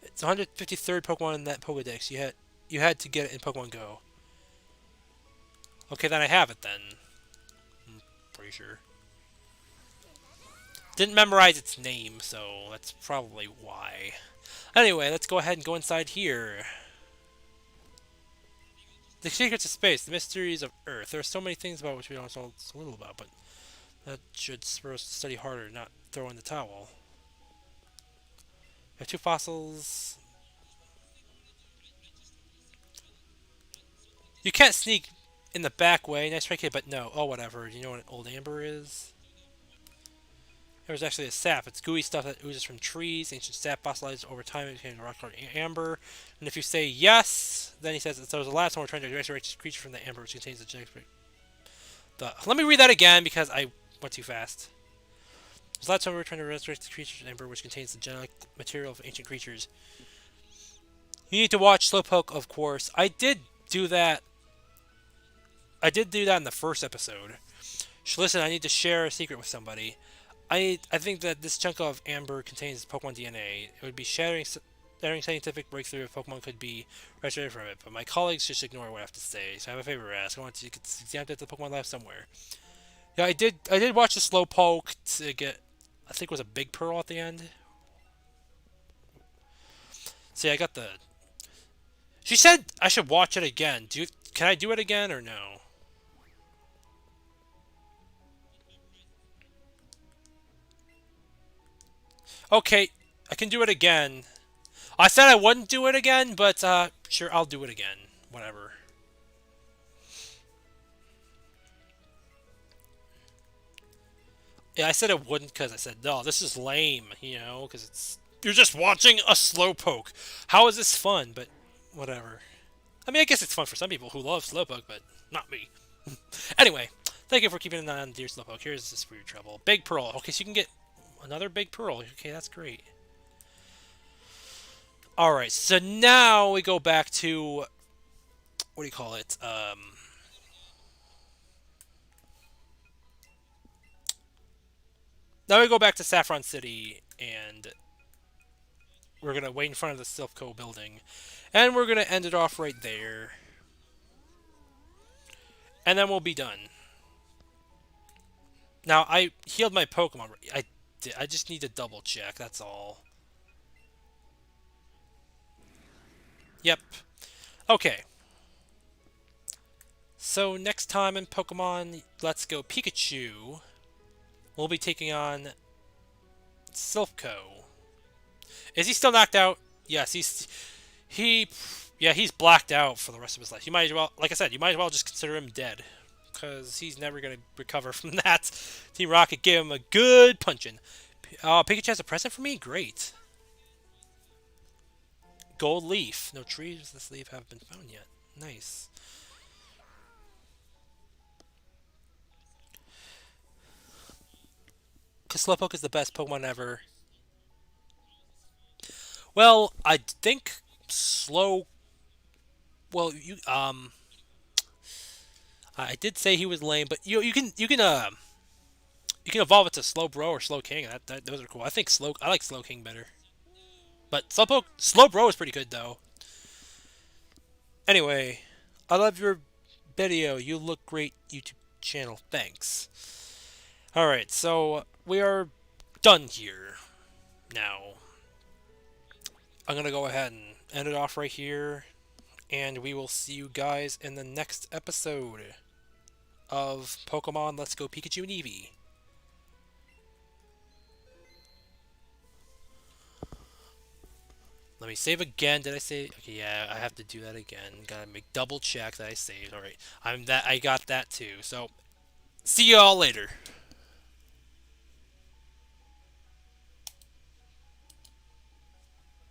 It's 153rd Pokemon in that Pokedex. You had to get it in Pokemon Go. Okay, then I have it then. I'm pretty sure. Didn't memorize its name, so that's probably why. Anyway, let's go ahead and go inside here. The secrets of space, the mysteries of Earth. There are so many things about which we don't know so little about, but that should spur us to study harder, not throw in the towel. We have 2 fossils. You can't sneak in the back way. Nice try, kid, but no. Oh, whatever. Do you know what an old Amber is? There's actually a sap. It's gooey stuff that oozes from trees. Ancient sap fossilized over time and became rock hard amber. And if you say yes, then he says so. The last one we're trying to resurrect a creature from the amber, which contains the genetic. Let me read that again because I went too fast. The last time we were trying to resurrect the creature from the amber, which contains the genetic material of ancient creatures. You need to watch Slowpoke, of course. I did do that. I did do that in the first episode. Listen, I need to share a secret with somebody. I think that this chunk of amber contains Pokemon DNA. It would be shattering scientific breakthrough if Pokemon could be restored from it, but my colleagues just ignore what I have to say. So I have a favor to ask. I want to examine it at the Pokemon Lab somewhere. Yeah, I did watch the Slowpoke to get, I think it was a Big Pearl at the end. See, I got the... She said I should watch it again. Can I do it again or no? Okay, I can do it again. I said I wouldn't do it again, but sure, I'll do it again. Whatever. Yeah, I said it wouldn't because I said, no, this is lame, you know, because you're just watching a Slowpoke. How is this fun? But Whatever. I mean, I guess it's fun for some people who love Slowpoke, but not me. Anyway, thank you for keeping an eye on Dear Slowpoke. Here's this for your trouble. Big Pearl. Okay, so you can get another Big Pearl. Okay, that's great. Alright, so now we go back to... What do you call it? Now we go back to Saffron City, and we're going to wait in front of the Silpho building. And we're going to end it off right there. And then we'll be done. Now, I healed my Pokemon. I just need to double check, that's all. Yep. Okay. So, next time in Pokemon Let's Go Pikachu, we'll be taking on Silpho. Is he still knocked out? Yes, he's blacked out for the rest of his life. You might as well, like I said, you might as well just consider him dead, because he's never going to recover from that. Team Rocket gave him a good punching. Pikachu has a present for me? Great. Gold leaf. No trees with this leaf have been found yet. Nice. Because Slowpoke is the best Pokemon ever. Well, I think Slow... Well, I did say he was lame, but you can evolve it to Slowbro or Slowking. Those are cool. I like Slowking better. But Slowbro is pretty good though. Anyway, I love your video. You look great, YouTube channel. Thanks. Alright, so we are done here. Now, I'm going to go ahead and end it off right here. And we will see you guys in the next episode of Pokemon Let's Go Pikachu and Eevee. Let me save again. Did I save? Okay, yeah, I have to do that again. Gotta make double check that I saved. Alright. I got that too. So, see y'all later.